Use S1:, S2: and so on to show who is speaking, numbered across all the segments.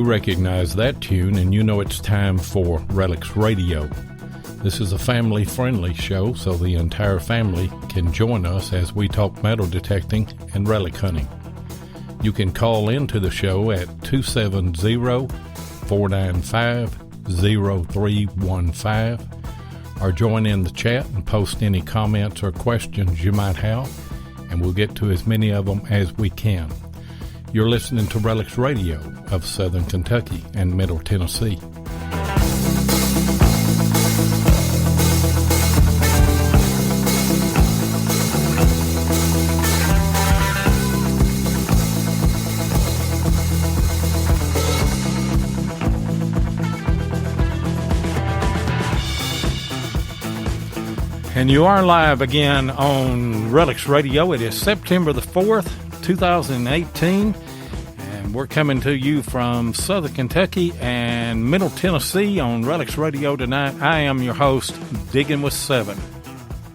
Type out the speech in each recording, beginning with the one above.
S1: Recognize that tune, and you know it's time for Relics Radio. This is a family-friendly show, so the entire family can join us as we talk metal detecting and relic hunting. You can call into the show at 270-495-0315 or join in the chat and post any comments or questions you might have, and we'll get to as many of them as we can. You're listening to Relics Radio of Southern Kentucky and Middle Tennessee. And you are live again on Relics Radio. It is September the 4th, 2018. We're coming to you from Southern Kentucky and Middle Tennessee on Relics Radio tonight. I am your host, Digging with Seven.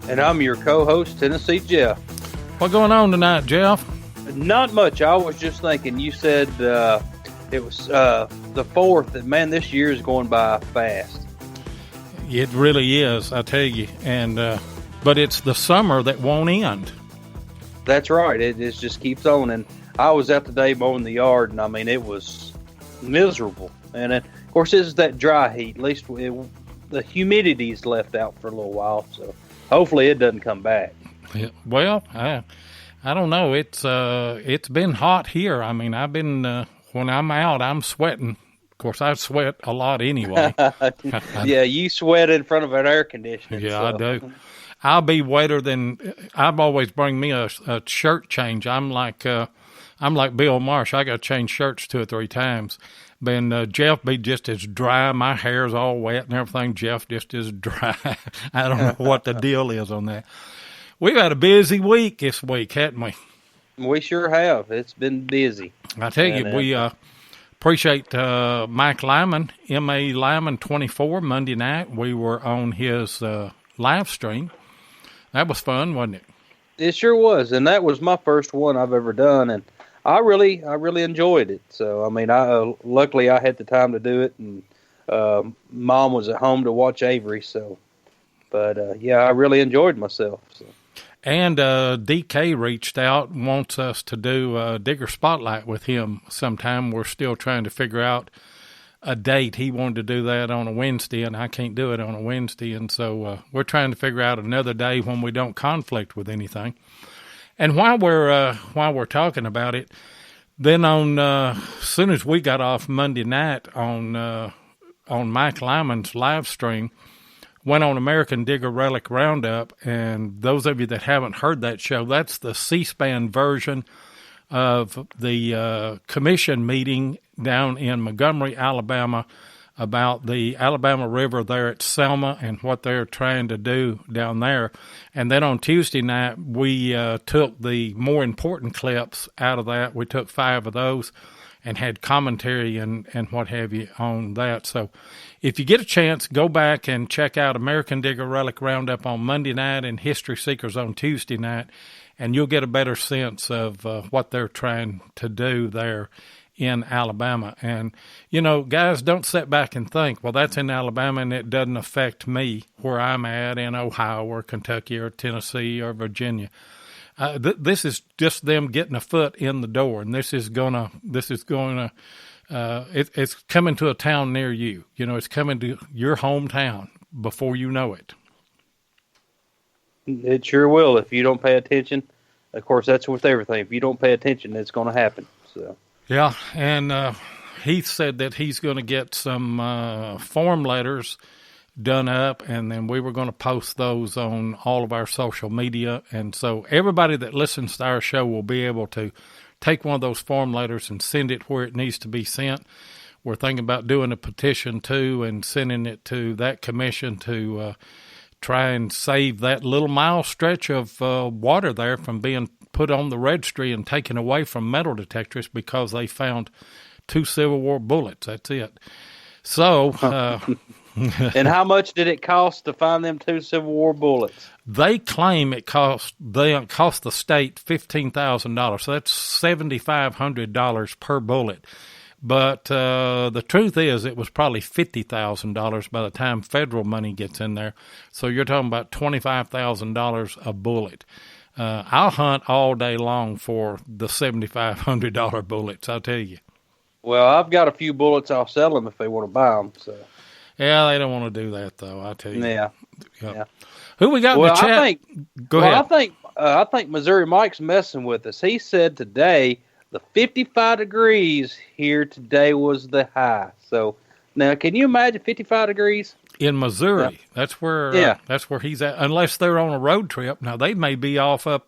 S2: And I'm your co-host, Tennessee Jeff.
S1: What's going on tonight, Jeff?
S2: Not much. I was just thinking, you said it was the 4th, and man, this year is going by fast.
S1: It really is, I tell you. And but it's the summer that won't end.
S2: That's right. It just keeps on. And I was out today mowing the yard, and I mean, it was miserable. And of course, this is that dry heat. At least the humidity's left out for a little while, so hopefully it doesn't come back.
S1: Yeah, well, I don't know. It's been hot here. I mean, I've been when I'm out, I'm sweating. Of course, I sweat a lot anyway.
S2: Yeah, you sweat in front of an air conditioner.
S1: Yeah,
S2: so.
S1: I do. I'll be wetter than I've always bring me a shirt change. I'm like Bill Marsh. I got to change shirts 2 or 3 times. But Jeff be just as dry. My hair's all wet and everything. Jeff just as dry. I don't know what the deal is on that. We've had a busy week this week, haven't we?
S2: We sure have. It's been busy.
S1: I tell you, we appreciate Mike Lyman, M.A. Lyman 24, Monday night. We were on his live stream. That was fun, wasn't it?
S2: It sure was, and that was my first one I've ever done, and I really enjoyed it. So, I mean, luckily I had the time to do it, and Mom was at home to watch Avery. So, but yeah, I really enjoyed myself. So.
S1: And DK reached out and wants us to do a Digger Spotlight with him sometime. We're still trying to figure out a date. He wanted to do that on a Wednesday, and I can't do it on a Wednesday, and so we're trying to figure out another day when we don't conflict with anything. And while we're talking about it, then on as soon as we got off Monday night on Mike Lyman's live stream, went on American Digger Relic Roundup, and those of you that haven't heard that show, that's the C-SPAN version of the commission meeting down in Montgomery, Alabama, about the Alabama River there at Selma and what they're trying to do down there. And then on Tuesday night, we took the more important clips out of that. We took 5 of those and had commentary and what have you on that. So if you get a chance, go back and check out American Digger Relic Roundup on Monday night and History Seekers on Tuesday night, and you'll get a better sense of what they're trying to do there in Alabama. And, you know, guys, don't sit back and think, well, that's in Alabama and it doesn't affect me where I'm at in Ohio or Kentucky or Tennessee or Virginia. This is just them getting a foot in the door, and it's coming to a town near you. You know, it's coming to your hometown before you know it.
S2: It sure will if you don't pay attention. Of course, that's with everything. If you don't pay attention, it's going to happen. So.
S1: Yeah, and he said that he's going to get some form letters done up, and then we were going to post those on all of our social media. And so everybody that listens to our show will be able to take one of those form letters and send it where it needs to be sent. we're thinking about doing a petition too and sending it to that commission to try and save that little mile stretch of water there from being put on the registry and taken away from metal detectors because they found 2 Civil War bullets. That's it. So,
S2: and how much did it cost to find them 2 Civil War bullets?
S1: They claim it cost the state $15,000. So that's $7,500 per bullet. But the truth is, it was probably $50,000 by the time federal money gets in there. So you're talking about $25,000 a bullet. I'll hunt all day long for the $7,500 bullets, I'll tell you.
S2: Well, I've got a few bullets. I'll sell them if they want to buy them. So.
S1: Yeah, they don't want to do that, though, I'll tell you.
S2: Yeah.
S1: Who we got in the chat? Go ahead.
S2: I think Missouri Mike's messing with us. He said today the 55 degrees here today was the high. So now, can you imagine 55 degrees?
S1: In Missouri,
S2: yeah.
S1: That's where he's at. Unless they're on a road trip. Now, they may be off up.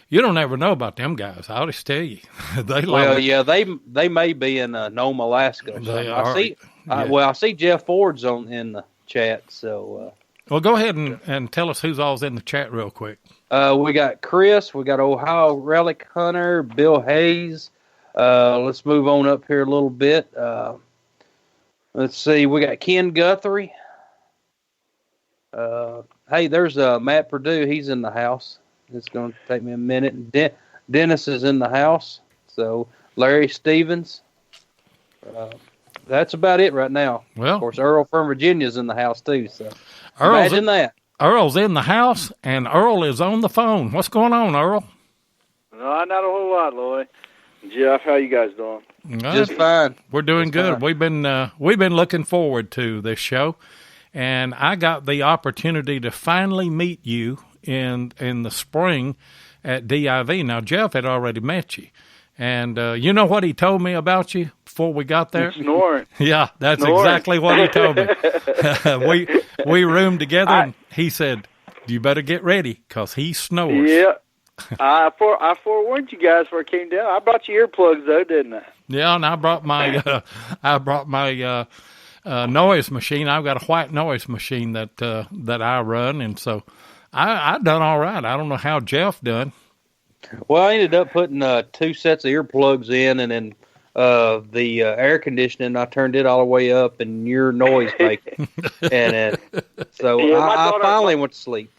S1: You don't ever know about them guys. I'll just tell you.
S2: They may be in Nome, Alaska.
S1: They are.
S2: I see Jeff Ford's in the chat. So,
S1: well, go ahead and tell us who's all's in the chat real quick.
S2: We got Chris. We got Ohio Relic Hunter, Bill Hayes. Let's move on up here a little bit. Let's see. We got Ken Guthrie. Hey, there's Matt Purdue. He's in the house. It's going to take me a minute. Dennis is in the house. So Larry Stevens. That's about it right now.
S1: Well,
S2: of course, Earl from Virginia's in the house too. So imagine that.
S1: Earl's in the house, and Earl is on the phone. What's going on, Earl?
S3: No, not a whole lot, Lloyd. Jeff, how you guys doing?
S2: Just fine.
S1: We're doing good. Fine. We've been looking forward to this show, and I got the opportunity to finally meet you in the spring at DIV. Now, Jeff had already met you, and you know what he told me about you before we got there?
S3: Snoring.
S1: Yeah, that's exactly what he told me. We roomed together, and he said, "You better get ready, because he snores."
S3: Yeah. I forewarned you guys before I came down. I brought you earplugs, though, didn't I?
S1: Yeah, and I brought my noise machine. I've got a white noise machine that I run, and so I done all right. I don't know how Jeff done.
S2: Well, I ended up putting 2 sets of earplugs in, and then the air conditioning, I turned it all the way up, and your noise making, and so I finally went to sleep.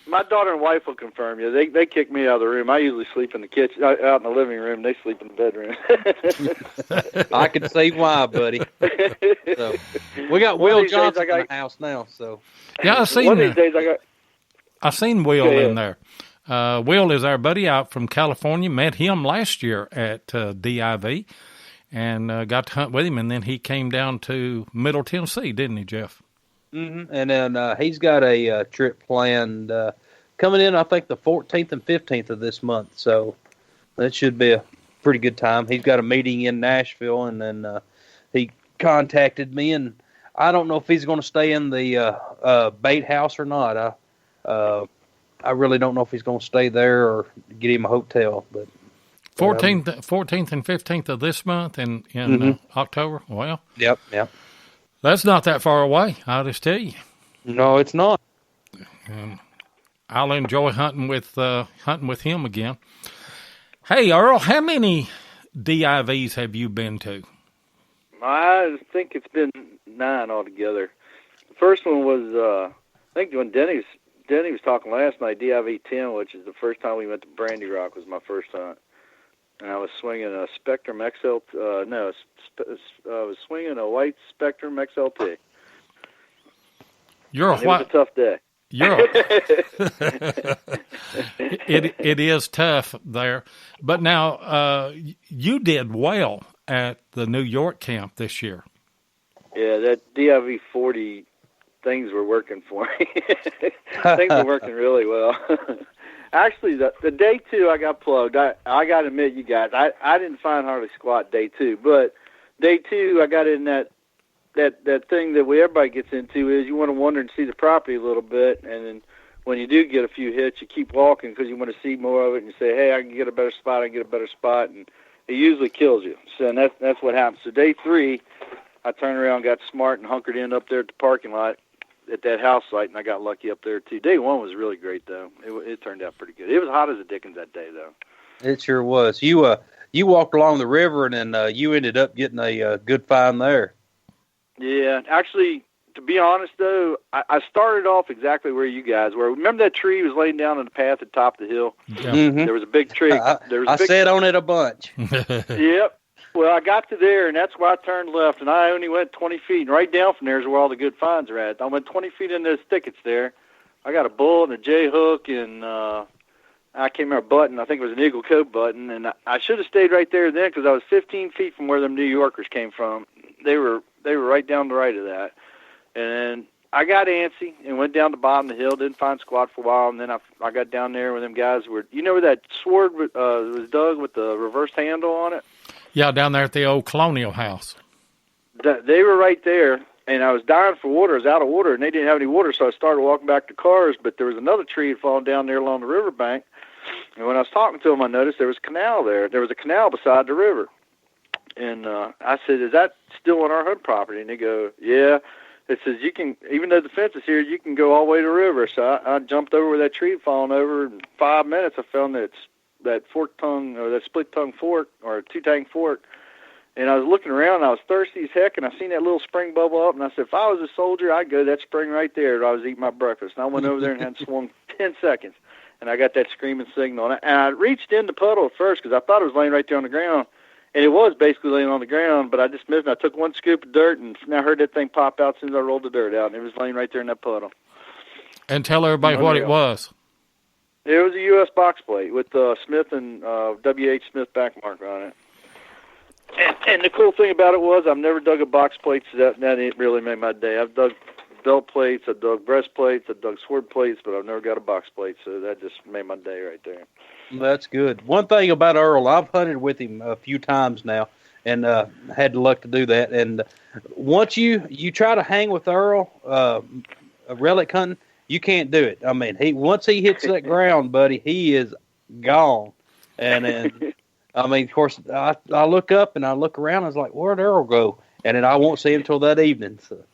S3: My daughter and wife will confirm you. They kick me out of the room. I usually sleep in the kitchen, out in the living room. They sleep in the bedroom.
S2: I can see why, buddy. So, we got Will Johnson in the house now. So
S1: yeah, I seen
S3: one of these days
S1: I seen Will in there. Will is our buddy out from California. Met him last year at DIV, and got to hunt with him. And then he came down to Middle Tennessee, didn't he, Jeff?
S2: Mm-hmm. And then he's got a trip planned coming in, I think, the 14th and 15th of this month. So that should be a pretty good time. He's got a meeting in Nashville, and then he contacted me, and I don't know if he's going to stay in the bait house or not. I really don't know if he's going to stay there or get him a hotel. But
S1: 14th and 15th of this month in October. Well,
S2: yep.
S1: That's not that far away, I'll just tell you.
S2: No, it's not.
S1: I'll enjoy hunting with him again. Hey, Earl, how many DIVs have you been to?
S3: I think it's been 9 altogether. The first one was, I think when Denny was talking last night, DIV 10, which is the first time we went to Brandy Rock, was my first hunt. And I was swinging a Spectrum XL. I was swinging a white Spectrum XLT.
S1: It was
S3: a tough day.
S1: It is tough there. But now, you did well at the New York camp this year.
S3: Yeah, that DIV 40, things were working for me. Things were working really well. Actually, the day 2 I got plugged. I got to admit, you guys, I didn't find hardly squat day 2, but day 2 I got in that thing that everybody gets into is you want to wander and see the property a little bit, and then when you do get a few hits, you keep walking because you want to see more of it, and you say, hey, I can get a better spot, and it usually kills you. So and that's what happened. So day 3, I turned around, got smart, and hunkered in up there at the parking lot at that house site, and I got lucky up there too. Day one was really great though. It turned out pretty good. It was hot as a dickens that day though.
S2: It sure was. You walked along the river, and then you ended up getting a good find there.
S3: Yeah, actually, to be honest though, I started off exactly where you guys were. Remember that tree was laying down on the path at the top of the hill?
S1: Yeah.
S2: Mm-hmm.
S3: There was a big tree.
S2: I sat on it a bunch.
S3: Yep. Well, I got to there, and that's where I turned left, and I only went 20 feet. And right down from there is where all the good finds are at. I went 20 feet in those thickets there. I got a bull and a jay hook, and I can't remember a button. I think it was an eagle coat button, and I should have stayed right there then because I was 15 feet from where them New Yorkers came from. They were right down the right of that. And I got antsy and went down the bottom of the hill, didn't find squat for a while, and then I got down there where them guys were. You know where that sword was dug with the reversed handle on it?
S1: Yeah, down there at the old Colonial House.
S3: They were right there, and I was dying for water. I was out of water, and they didn't have any water, so I started walking back to cars, but there was another tree had fallen down there along the riverbank, and when I was talking to them, I noticed there was a canal there. There was a canal beside the river, and I said, is that still on our hunt property? And they go, yeah. It says, you can, even though the fence is here, you can go all the way to the river. So I jumped over where that tree had fallen over. In 5 minutes, I found that fork tongue, or that split tongue fork, or two-tang fork. And I was looking around, and I was thirsty as heck, and I seen that little spring bubble up. And I said, if I was a soldier, I'd go to that spring right there where I was eating my breakfast. And I went over there and had swung 10 seconds. And I got that screaming signal. And I reached in the puddle at first because I thought it was laying right there on the ground. And it was basically laying on the ground, but I just missed it. I took one scoop of dirt, and I heard that thing pop out as soon as I rolled the dirt out, and it was laying right there in that puddle.
S1: And tell everybody what it was.
S3: It was a U.S. box plate with Smith and W.H. Smith back marker on it. And the cool thing about it was I've never dug a box plate, so that it really made my day. I've dug belt plates, I've dug breast plates, I've dug sword plates, but I've never got a box plate, so that just made my day right there.
S2: That's good. One thing about Earl, I've hunted with him a few times now, and had the luck to do that. And once you try to hang with Earl, relic hunting, you can't do it. I mean, once he hits that ground, buddy, he is gone. And then, I mean, of course, I look up and I look around. I was like, where'd Earl go? And then I won't see him until that evening. So.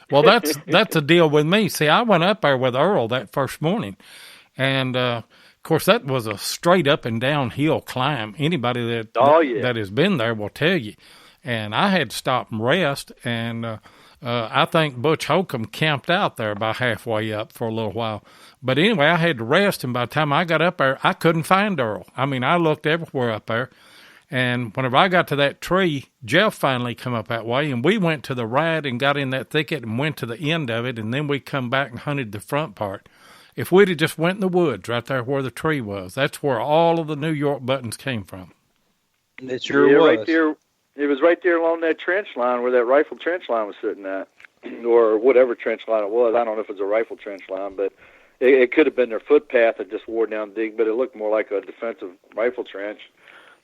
S1: Well, that's the deal with me. See, I went up there with Earl that first morning, and of course, that was a straight up and downhill climb. Anybody that has been there will tell you. And I had to stop and rest, and I think Butch Holcomb camped out there about halfway up for a little while. But anyway, I had to rest, and by the time I got up there, I couldn't find Earl. I mean, I looked everywhere up there. And whenever I got to that tree, Jeff finally come up that way, and we went to the right and got in that thicket and went to the end of it, and then we come back and hunted the front part. If we'd have just went in the woods right there where the tree was, that's where all of the New York buttons came from.
S2: It sure was.
S3: Right there. It was right there along that trench line where that rifle trench line was sitting at, or whatever trench line it was. I don't know if it was a rifle trench line, but it could have been their footpath that just wore down deep, but it looked more like a defensive rifle trench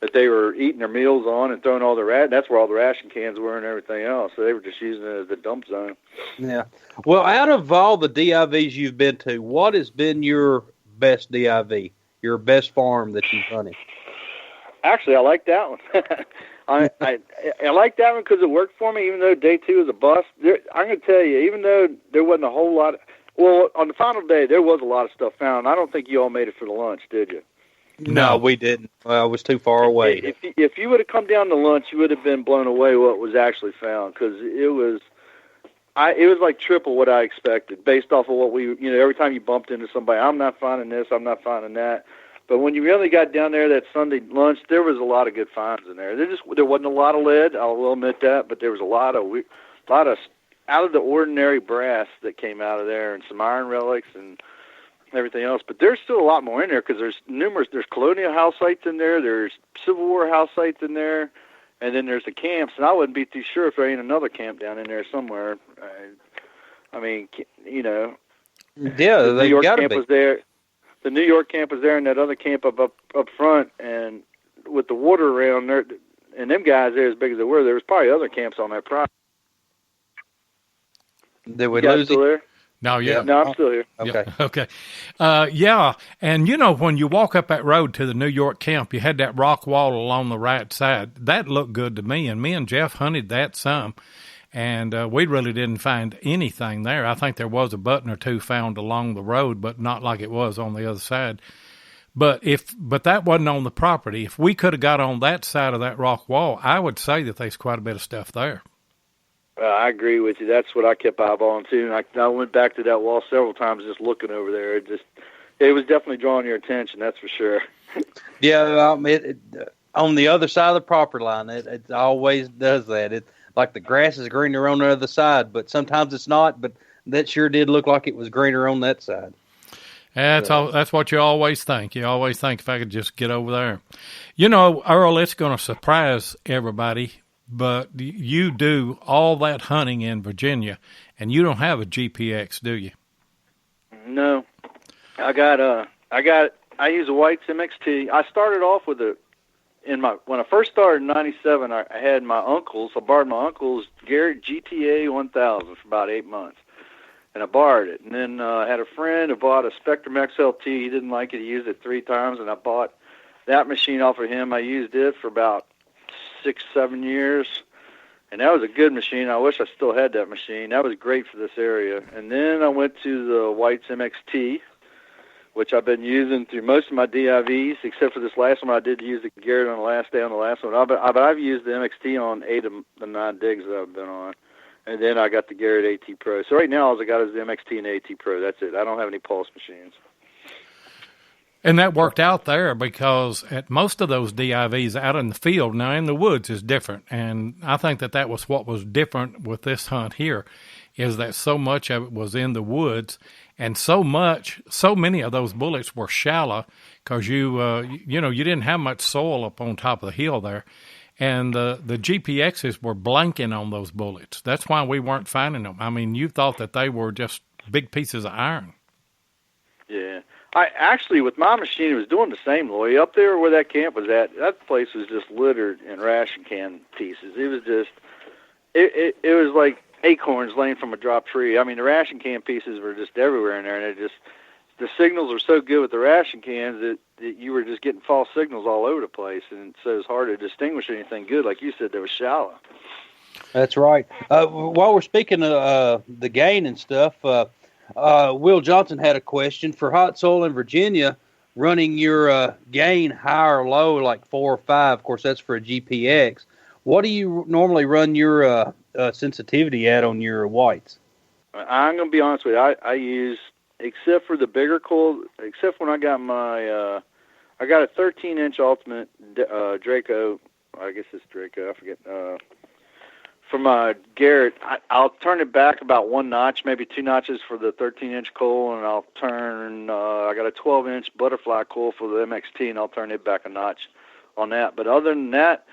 S3: that they were eating their meals on and throwing all the that's where all the ration cans were and everything else. So they were just using it as a dump zone.
S2: Yeah. Well, out of all the DIVs you've been to, what has been your best DIV, your best farm that you've hunted?
S3: Actually, I like that one. I like that one because it worked for me, even though day two was a bust. I'm going to tell you, even though there wasn't a whole lot well, on the final day, there was a lot of stuff found. I don't think you all made it for the lunch, did you?
S2: No, we didn't. Well, I was too far away.
S3: If you would have come down to lunch, you would have been blown away what was actually found, because it was like triple what I expected based off of what every time you bumped into somebody, I'm not finding this, I'm not finding that. But when you really got down there that Sunday lunch, there was a lot of good finds in there. There wasn't a lot of lead, I will admit that, but there was a lot of out of the ordinary brass that came out of there, and some iron relics and everything else. But there's still a lot more in there because there's colonial house sites in there, there's Civil War house sites in there, and then there's the camps. And I wouldn't be too sure if there ain't another camp down in there somewhere. I mean,
S2: yeah,
S3: the New York camp was there. The New York camp was there, and that other camp up front, and with the water around there, and them guys there as big as they were, there was probably other camps on that property.
S2: Did we lose
S3: still there?
S1: No, yeah.
S3: No, I'm still here.
S2: Okay.
S1: Yeah, okay. Yeah, and when you walk up that road to the New York camp, you had that rock wall along the right side. That looked good to me, and me and Jeff hunted that some. and we really didn't find anything there. I think there was a button or two found along the road, but not like it was on the other side. But that wasn't on the property. If we could have got on that side of that rock wall, I would say that there's quite a bit of stuff there.
S3: I agree with you. That's what I kept eyeballing too. And I went back to that wall several times just looking over there. It was definitely drawing your attention, that's for sure.
S2: Yeah, on the other side of the property line, it always does that. It like the grass is greener on the other side, but sometimes it's not. But that sure did look like it was greener on that side.
S1: That's what you always think. You always think if I could just get over there. You know, Earl, it's going to surprise everybody, but you do all that hunting in Virginia, and you don't have a GPX, do you?
S3: No, I use a White's MXT. I started off with when I first started in '97, I had I borrowed my uncle's Garrett GTA 1000 for about 8 months. And I borrowed it. And then I had a friend who bought a Spectrum XLT. He didn't like it. He used it 3 times, and I bought that machine off of him. I used it for about 6-7 years, and that was a good machine. I wish I still had that machine. That was great for this area. And then I went to the White's MXT, which I've been using through most of my DIVs, except for this last one. I did use the Garrett on the last day on the last one. But I've used the MXT on 8 of the 9 digs that I've been on. And then I got the Garrett AT Pro. So right now all I got is the MXT and AT Pro. That's it. I don't have any Pulse machines.
S1: And that worked out there because at most of those DIVs out in the field, now in the woods is different. And I think that was what was different with this hunt here, is that so much of it was in the woods, and so many of those bullets were shallow because you didn't have much soil up on top of the hill there. And the GPXs were blanking on those bullets. That's why we weren't finding them. I mean, you thought that they were just big pieces of iron.
S3: Yeah. I actually, with my machine, it was doing the same, Lloyd. Up there where that camp was at, that place was just littered in ration can pieces. It was just, it was like acorns laying from a dropped tree. I mean, the ration can pieces were just everywhere in there, and the signals were so good with the ration cans that you were just getting false signals all over the place, and so it's hard to distinguish anything good. Like you said, they were shallow.
S2: That's right. While we're speaking of the gain and stuff, Will Johnson had a question for hot soil in Virginia, running your gain high or low, like 4 or 5. Of course, that's for a GPX. What do you normally run your sensitivity at on your whites?
S3: I'm going to be honest with you. I use, except for the bigger coil, except when I got my, I got a 13-inch Ultimate Draco. I guess it's Draco. I forget. For my Garrett, I'll turn it back about 1 notch, maybe 2 notches for the 13-inch coil, and I'll turn. I got a 12-inch butterfly coil for the MXT, and I'll turn it back a notch on that. But other than that,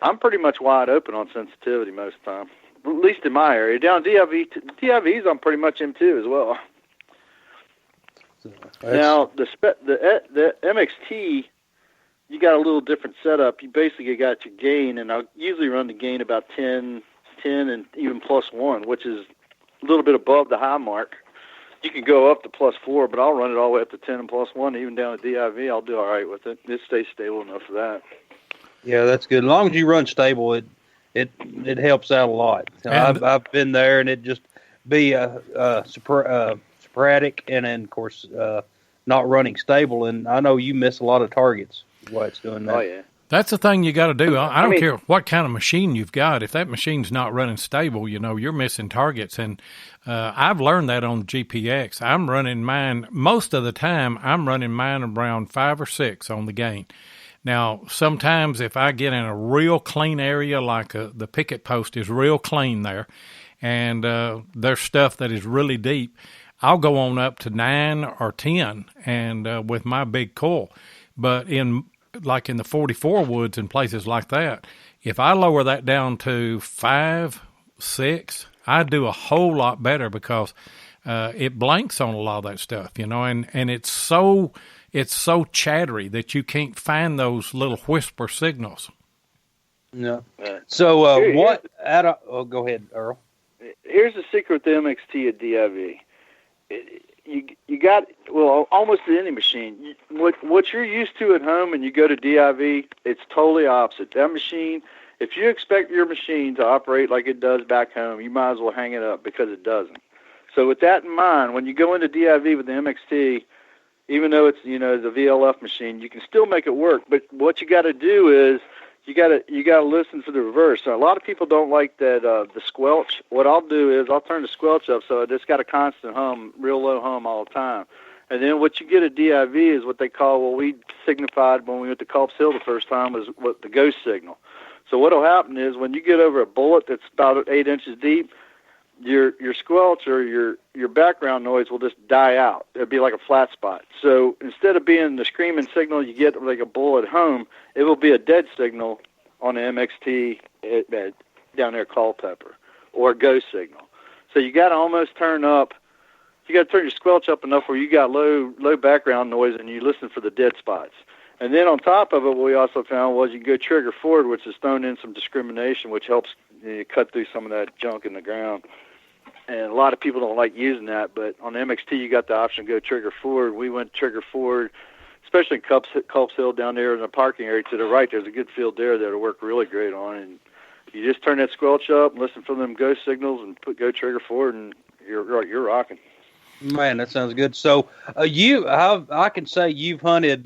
S3: I'm pretty much wide open on sensitivity most of the time, at least in my area. Down DIVs, I'm pretty much M2 as well. Now the MXT, you got a little different setup. You basically got your gain, and I usually run the gain about 10, and even +1, which is a little bit above the high mark. You can go up to +4, but I'll run it all the way up to 10 and +1, even down to DIV. I'll do all right with it. It stays stable enough for that.
S2: Yeah, that's good. As long as you run stable, it helps out a lot. I've been there, and it just be sporadic, and then of course not running stable. And I know you miss a lot of targets while it's doing that.
S3: Oh yeah,
S1: that's the thing you got to do. I don't care what kind of machine you've got. If that machine's not running stable, you're missing targets. And I've learned that on GPX. I'm running mine most of the time. I'm running mine around 5 or 6 on the gain. Now, sometimes if I get in a real clean area, like the picket post is real clean there, and there's stuff that is really deep, I'll go on up to 9 or 10 and with my big coil. But in the 44 woods and places like that, if I lower that down to 5, 6, I do a whole lot better because it blanks on a lot of that stuff, and it's so chattery that you can't find those little whisper signals.
S2: No. So go ahead, Earl.
S3: Here's the secret with the MXT at DIV. You got, almost any machine. What you're used to at home and you go to DIV, it's totally opposite. That machine, If you expect your machine to operate like it does back home, you might as well hang it up, because it doesn't. So with that in mind, when you go into DIV with the MXT, even though it's, the VLF machine, you can still make it work. But what you got to do is you got to listen for the reverse. So a lot of people don't like that the squelch. What I'll do is I'll turn the squelch up so it's got a constant hum, real low hum all the time. And then what you get at DIV is what they call, what we signified when we went to Culp's Hill the first time, was what the ghost signal. So what will happen is when you get over a bullet that's about 8 inches deep, your squelch or your background noise will just die out. It'll be like a flat spot. So instead of being the screaming signal you get like a bullet home, it will be a dead signal on the MXT down there at Culpeper, or a ghost signal. So you got to almost turn up. You got to turn your squelch up enough where you got low background noise, and you listen for the dead spots. And then on top of it, what we also found was you can go trigger forward, which is throwing in some discrimination, which helps cut through some of that junk in the ground. And a lot of people don't like using that, but on the MXT, you got the option to go trigger forward. We went trigger forward, especially in Culp's Hill down there in the parking area to the right. There's a good field there that'll work really great on. And you just turn that squelch up, listen for them ghost signals, and go trigger forward, and you're rocking.
S2: Man, that sounds good. So I can say you've hunted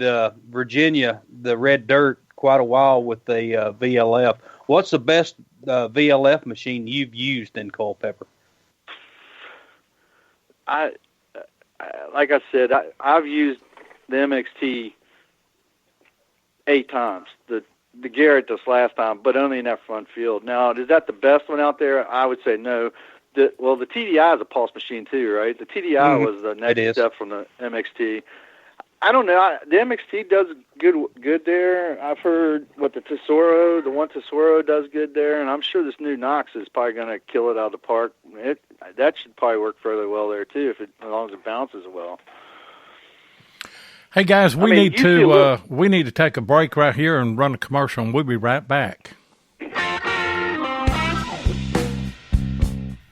S2: Virginia, the red dirt, quite a while with the VLF. What's the best VLF machine you've used in Culpeper?
S3: Like I said, I've used the MXT 8 times. The Garrett this last time, but only in that front field. Now, is that the best one out there? I would say no. The TDI is a pulse machine too, right? The TDI was the next step from the MXT. I don't know. The MXT does good there. I've heard the one Tesoro does good there, and I'm sure this new Knox is probably going to kill it out of the park. That should probably work fairly well there too, as long as it bounces well.
S1: Hey guys, we need to take a break right here and run a commercial, and we'll be right back.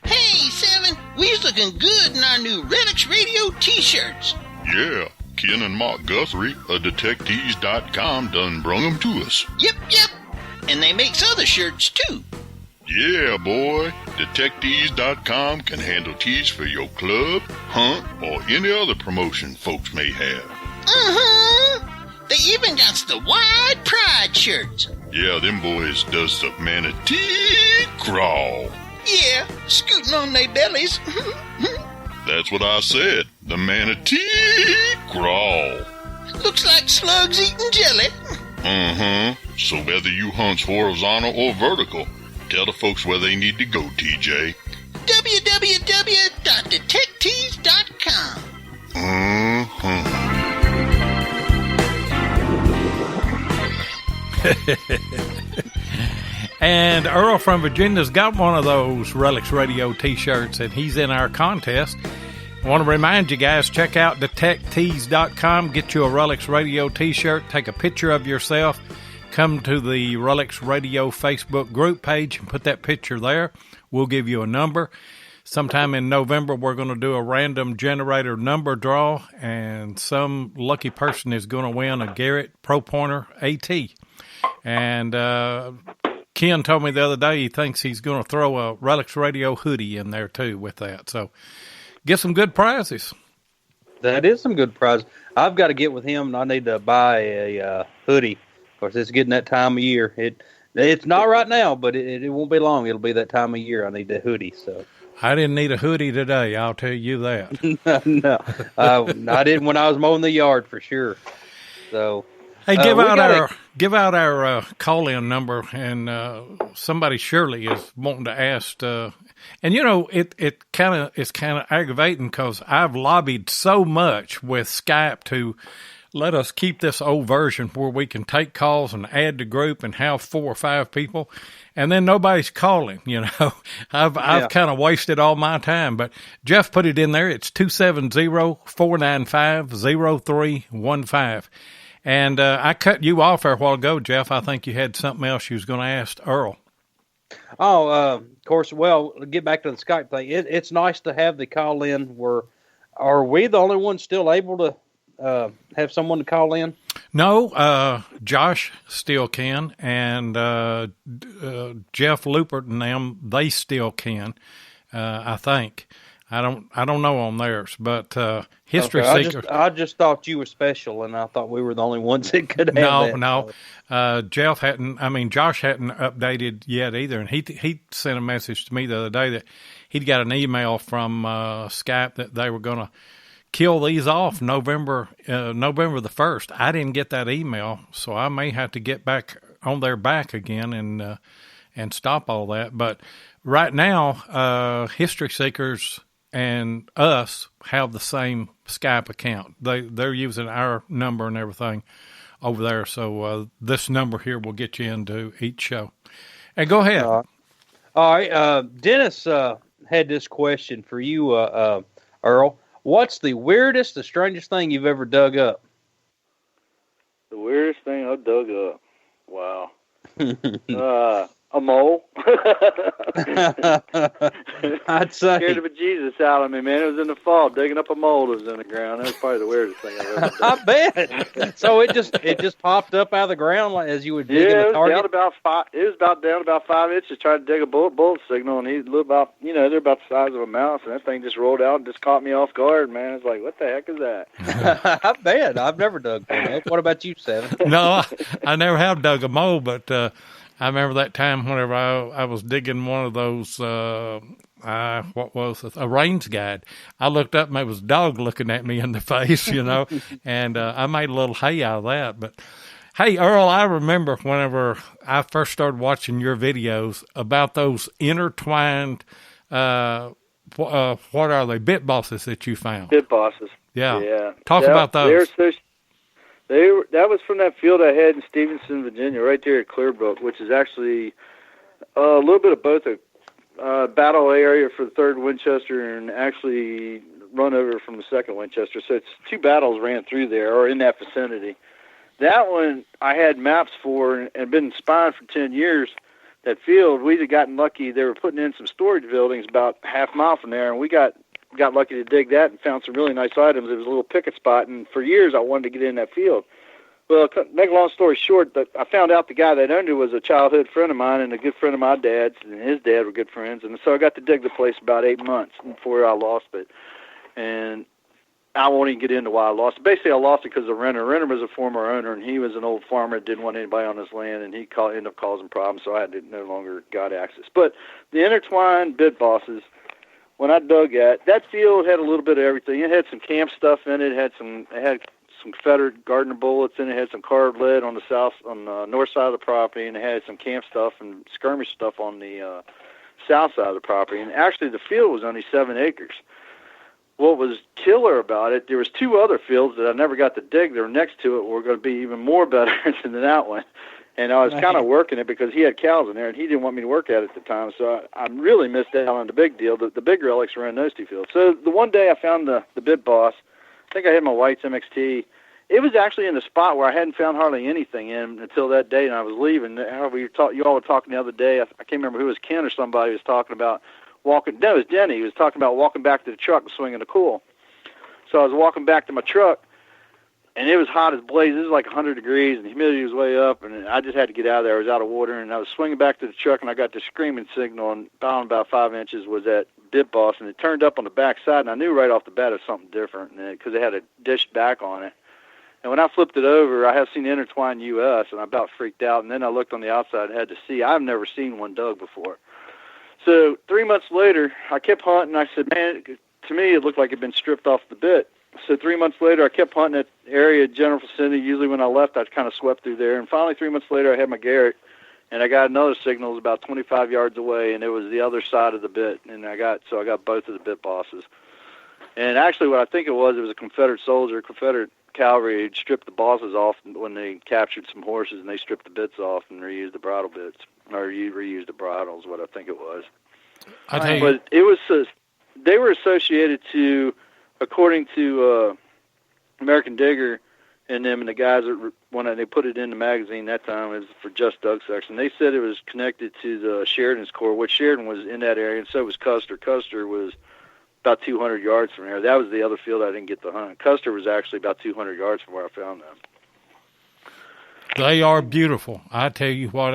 S4: Hey, Seven, we's looking good in our new Relics Radio T-shirts.
S5: Yeah. Ken and Mark Guthrie of detectors.com done brung them to us.
S4: Yep. And they makes other shirts, too.
S5: Yeah, boy. Detectors.com can handle tees for your club, hunt, or any other promotion folks may have.
S4: They even got the Wide Pride shirts.
S5: Yeah, them boys does the manatee crawl.
S4: Yeah, scooting on their bellies.
S5: That's what I said. The manatee crawl.
S4: Looks like slugs eating jelly.
S5: So whether you hunt horizontal or vertical, tell the folks where they need to go, TJ.
S4: www.detectors.com.
S1: And Earl from Virginia's got one of those Relics Radio T-shirts, and he's in our contest. I want to remind you guys, check out detectors.com, get you a Relics Radio T-shirt, take a picture of yourself, come to the Relics Radio Facebook group page and put that picture there. We'll give you a number. Sometime in November, we're going to do a random generator number draw, and some lucky person is going to win a Garrett Pro Pointer AT. And Ken told me the other day he thinks he's going to throw a Relics Radio hoodie in there, too, with that. So get some good prizes.
S2: That is some good prizes. I've got to get with him, and I need to buy a hoodie. Of course, it's getting that time of year. It's not right now, but it won't be long. It'll be that time of year I need the hoodie. So
S1: I didn't need a hoodie today, I'll tell you that.
S2: No, I didn't when I was mowing the yard for sure. So,
S1: hey, give out our call-in number, and somebody surely is wanting to ask. And it's kind of aggravating because I've lobbied so much with Skype to let us keep this old version where we can take calls and add the group and have 4 or 5 people, and then nobody's calling. I've kind of wasted all my time. But Jeff put it in there. It's 270-495-0315. And I cut you off there a while ago, Jeff. I think you had something else you was going to ask Earl.
S2: Oh, of course. Well, get back to the Skype thing. It's nice to have the call in. Are we the only ones still able to have someone to call in?
S1: No, Josh still can, and Jeff Lupert and them, they still can. I think. I don't know on theirs, but History Seekers.
S2: I just thought you were special, and I thought we were the only ones that could have that.
S1: No. Jeff hadn't. I mean, Josh hadn't updated yet either, and he sent a message to me the other day that he'd got an email from Skype that they were going to kill these off November the 1st. I didn't get that email, so I may have to get back on their back again and stop all that. But right now, History Seekers and us have the same Skype account. They're using our number and everything over there. So this number here will get you into each show. And go ahead.
S2: All right. Dennis had this question for you, Earl. What's the weirdest, the strangest thing you've ever dug up?
S3: The weirdest thing I've dug up? Wow. A mole.
S2: I'd say.
S3: Scared the bejesus out of me, man. It was in the fall, digging up a mole that was in the ground. That was probably the weirdest thing I've ever done.
S2: I bet. So it just popped up out of the ground like as you were digging the target?
S3: It was down about 5 inches, trying to dig a bullet signal, and he looked about, they're about the size of a mouse, and that thing just rolled out and just caught me off guard, man. It's like, what the heck is that?
S2: I bet. I've never dug one up. What about you, Seven?
S1: No, I never have dug a mole, but I remember that time whenever I was digging one of those, what was it, a range guide. I looked up and there was a dog looking at me in the face, and I made a little hay out of that. But, hey, Earl, I remember whenever I first started watching your videos about those intertwined, what are they, bit bosses that you found?
S3: Bit bosses.
S1: Yeah. Talk about those.
S3: That was from that field I had in Stevenson, Virginia, right there at Clearbrook, which is actually a little bit of both a battle area for the 3rd Winchester and actually run over from the 2nd Winchester. So it's 2 battles ran through there or in that vicinity. That one I had maps for and been spying for 10 years. That field, we'd have gotten lucky. They were putting in some storage buildings about half mile from there, and we got lucky to dig that and found some really nice items. It was a little picket spot, and for years I wanted to get in that field. Well, make a long story short, I found out the guy that owned it was a childhood friend of mine and a good friend of my dad's, and his dad were good friends. And so I got to dig the place about 8 months before I lost it. And I won't even get into why I lost it. Basically, I lost it because the renter was a former owner, and he was an old farmer that didn't want anybody on his land, and he ended up causing problems, so I no longer got access. But the intertwined bit bosses, when I dug at, that field had a little bit of everything. It had some camp stuff in it. It had some Confederate Gardner bullets in it. It had some carved lead on the north side of the property, and it had some camp stuff and skirmish stuff on the south side of the property. And actually, the field was only 7 acres. What was killer about it, there was 2 other fields that I never got to dig. They were next to it. Were going to be even more better than that one. And I was kind of working it because he had cows in there, and he didn't want me to work at it at the time. So I really missed out on the big deal. The big relics were in those 2 fields. So the one day I found the bit boss. I think I had my White's MXT. It was actually in the spot where I hadn't found hardly anything in until that day, and I was leaving. You all were talking the other day. I can't remember who it was, Ken or somebody was talking about walking. No, it was Denny. He was talking about walking back to the truck and swinging a cool. So I was walking back to my truck, and it was hot as blazes. It was like 100 degrees, and the humidity was way up, and I just had to get out of there. I was out of water, and I was swinging back to the truck, and I got this screaming signal, and down about 5 inches was that bit boss, and it turned up on the back side, and I knew right off the bat it was something different because it had a dish back on it. And when I flipped it over, I have seen Intertwined US, and I about freaked out, and then I looked on the outside and had to see. I've never seen one dug before. So 3 months later, I kept hunting. I said, man, to me, it looked like it had been stripped off the bit. So 3 months later, I kept hunting that area, general vicinity. Usually when I left, I kind of swept through there. And finally, 3 months later, I had my Garrett, and I got another signal. It was about 25 yards away, and it was the other side of the bit. And I got both of the bit bosses. And actually, what I think it was a Confederate soldier, Confederate cavalry, had stripped the bosses off when they captured some horses, and they stripped the bits off and reused the bridle bits, or reused the bridles, what I think it was. But it was they were associated to, according to American Digger and them and the guys that when they put it in the magazine that time, it was for Just Doug section. They said it was connected to the Sheridan's Corps, which Sheridan was in that area, and so was Custer. Custer was about 200 yards from there. That was the other field I didn't get to hunt. Custer was actually about 200 yards from where I found them.
S1: They are beautiful. I tell you what,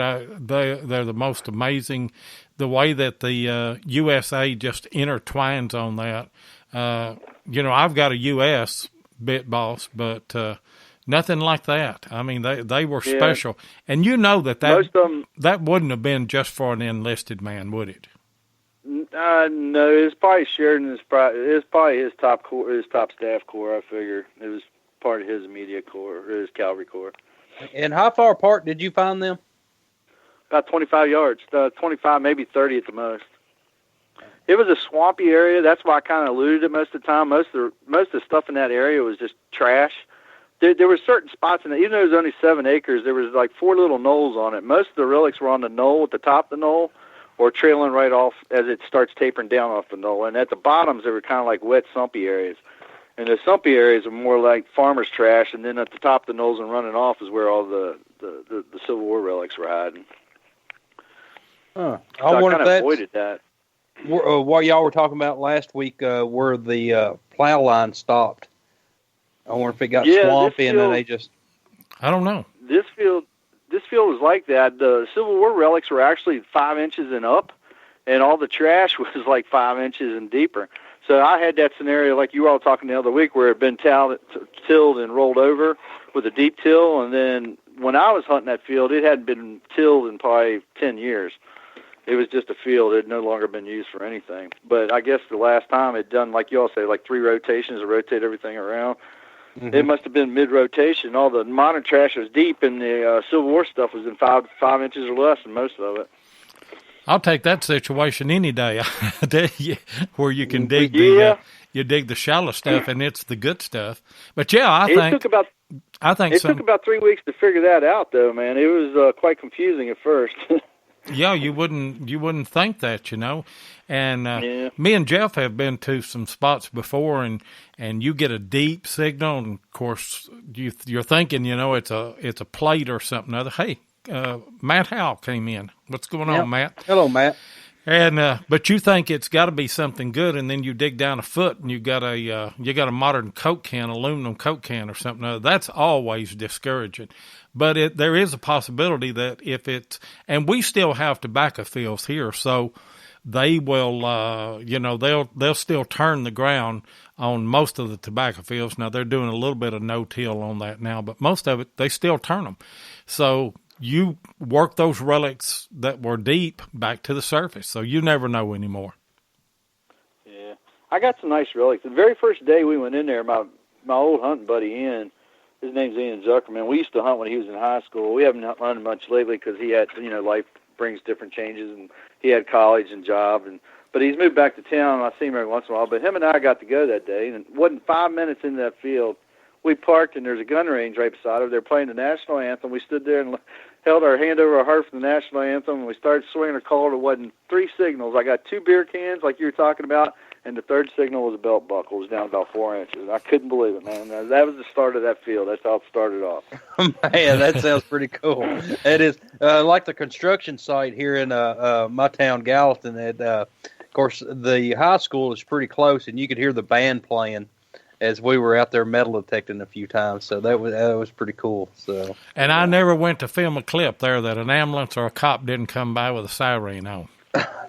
S1: they're the most amazing. The way that the USA just intertwines on that. I've got a US bit boss, but nothing like that. I mean, they were special. And that wouldn't have been just for an enlisted man, would it?
S3: No, it's probably Sheridan. It's probably his top corps, his top staff corps. I figure it was part of his immediate corps, his cavalry corps.
S2: And how far apart did you find them?
S3: About 25 yards, 25, maybe 30 at the most. It was a swampy area. That's why I kind of eluded it most of the time. Most of the stuff in that area was just trash. There were certain spots in it, even though it was only 7 acres, there was like 4 little knolls on it. Most of the relics were on the knoll at the top of the knoll, or trailing right off as it starts tapering down off the knoll. And at the bottoms, they were kind of like wet, sumpy areas. And the sumpy areas are more like farmer's trash, and then at the top of the knolls and running off is where all the Civil War relics were hiding.
S2: Huh.
S3: So I kind of avoided that.
S2: What y'all were talking about last week, where the plow line stopped. I wonder if it got swampy and then they just...
S1: I don't know.
S3: This field was like that. The Civil War relics were actually 5 inches and up, and all the trash was like 5 inches and deeper. So I had that scenario like you were all talking the other week where it had been tilled and rolled over with a deep till, and then when I was hunting that field, it hadn't been tilled in probably 10 years. It was just a field. It had no longer been used for anything. But I guess the last time it done, like you all say, like 3 rotations to rotate everything around. Mm-hmm. It must have been mid-rotation. All the modern trash was deep, and the Civil War stuff was in 5 inches or less, and most of it.
S1: I'll take that situation any day, where you can dig you dig the shallow stuff, and it's the good stuff. But it took
S3: about 3 weeks to figure that out, though, man. It was quite confusing at first.
S1: Yeah, you wouldn't think that, And me and Jeff have been to some spots before, and you get a deep signal, and of course you're thinking, it's a plate or something other. Hey, Matt Howell came in. What's going on, Matt?
S2: Hello, Matt.
S1: And but you think it's got to be something good, and then you dig down a foot, and you got a modern Coke can, aluminum Coke can or something other. That's always discouraging. But there is a possibility that if it's, and we still have tobacco fields here, so they will, they'll still turn the ground on most of the tobacco fields. Now they're doing a little bit of no-till on that now, but most of it, they still turn them. So you work those relics that were deep back to the surface, so you never know anymore.
S3: Yeah, I got some nice relics. The very first day we went in there, my old hunting buddy Ian, his name's Ian Zuckerman. We used to hunt when he was in high school. We haven't hunted much lately because he had, life brings different changes, and he had college and job, but he's moved back to town. I see him every once in a while. But him and I got to go that day, and it wasn't 5 minutes into that field. We parked, and there's a gun range right beside it. They're playing the national anthem. We stood there and held our hand over our heart for the national anthem, and we started swinging a call. It wasn't 3 signals. I got 2 beer cans, like you were talking about, and the third signal was a belt buckle. It was down about 4 inches. I couldn't believe it, man. That was the start of that field. That's how it started off.
S2: Man, that sounds pretty cool. It is like the construction site here in my town, Gallatin. Of course, the high school is pretty close, and you could hear the band playing as we were out there metal detecting a few times. So that was pretty cool. So,
S1: and I never went to film a clip there that an ambulance or a cop didn't come by with a siren on.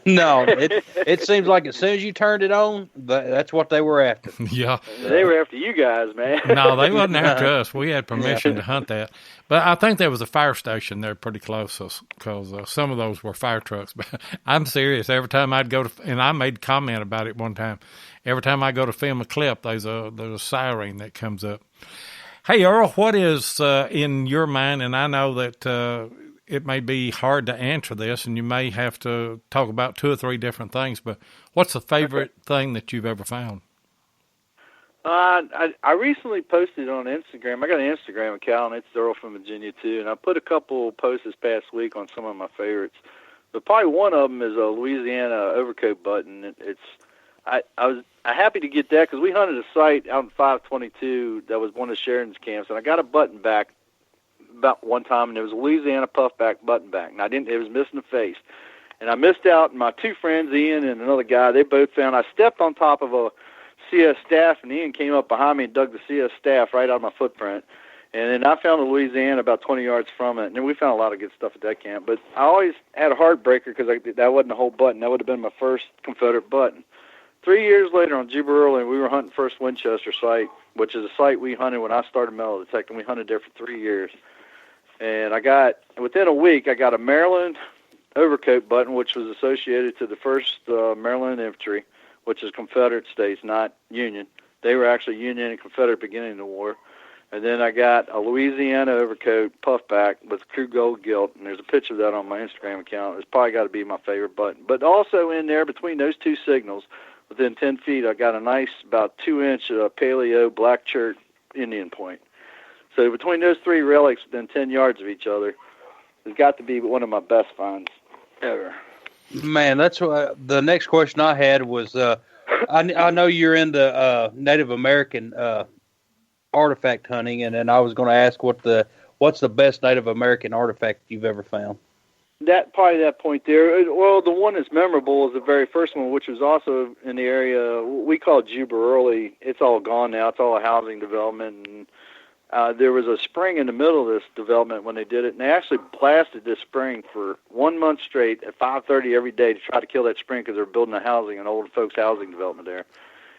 S2: No, it seems like as soon as you turned it on, that's what they were after.
S1: Yeah.
S3: They were after you guys, man.
S1: No, they wasn't after us. We had permission to hunt that. But I think there was a fire station there pretty close because some of those were fire trucks. But I'm serious. Every time I'd go to, and I made comment about it one time, every time I go to film a clip, there's a siren that comes up. Hey, Earl, what is in your mind, and I know that it may be hard to answer this, and you may have to talk about 2 or 3 different things, but what's the favorite thing that you've ever found?
S3: I recently posted on Instagram. I got an Instagram account, and it's Earl from Virginia, too, and I put a couple posts this past week on some of my favorites. But probably one of them is a Louisiana overcoat button. I was happy to get that because we hunted a site out in 522 that was one of Sheridan's camps, and I got a button back about one time, and it was a Louisiana puffback button back, and it was missing the face. And I missed out, and my 2 friends, Ian and another guy, they both found, I stepped on top of a CS staff, and Ian came up behind me and dug the CS staff right out of my footprint. And then I found Louisiana about 20 yards from it, and we found a lot of good stuff at that camp. But I always had a heartbreaker because that wasn't a whole button. That would have been my first Confederate button. 3 years later on Juba Early, we were hunting First Winchester site, which is a site we hunted when I started metal detecting. We hunted there for 3 years. And within a week, I got a Maryland overcoat button, which was associated to the 1st Maryland Infantry, which is Confederate states, not Union. They were actually Union and Confederate beginning of the war. And then I got a Louisiana overcoat puffback with crew gold gilt, and there's a picture of that on my Instagram account. It's probably got to be my favorite button. But also in there, between those two signals, within 10 feet, I got a nice, about 2-inch paleo black chert Indian point. So between those three relics within 10 yards of each other, it's got to be one of my best finds ever.
S2: Man, that's what the next question I had was, I know you're into Native American artifact hunting, and I was going to ask what's the best Native American artifact you've ever found?
S3: That point there. Well, the one that's memorable is the very first one, which was also in the area we call Juba Early. It's all gone now. It's all a housing development. And there was a spring in the middle of this development when they did it, and they actually blasted this spring for 1 month straight at 5:30 every day to try to kill that spring because they were building an old folks housing development there.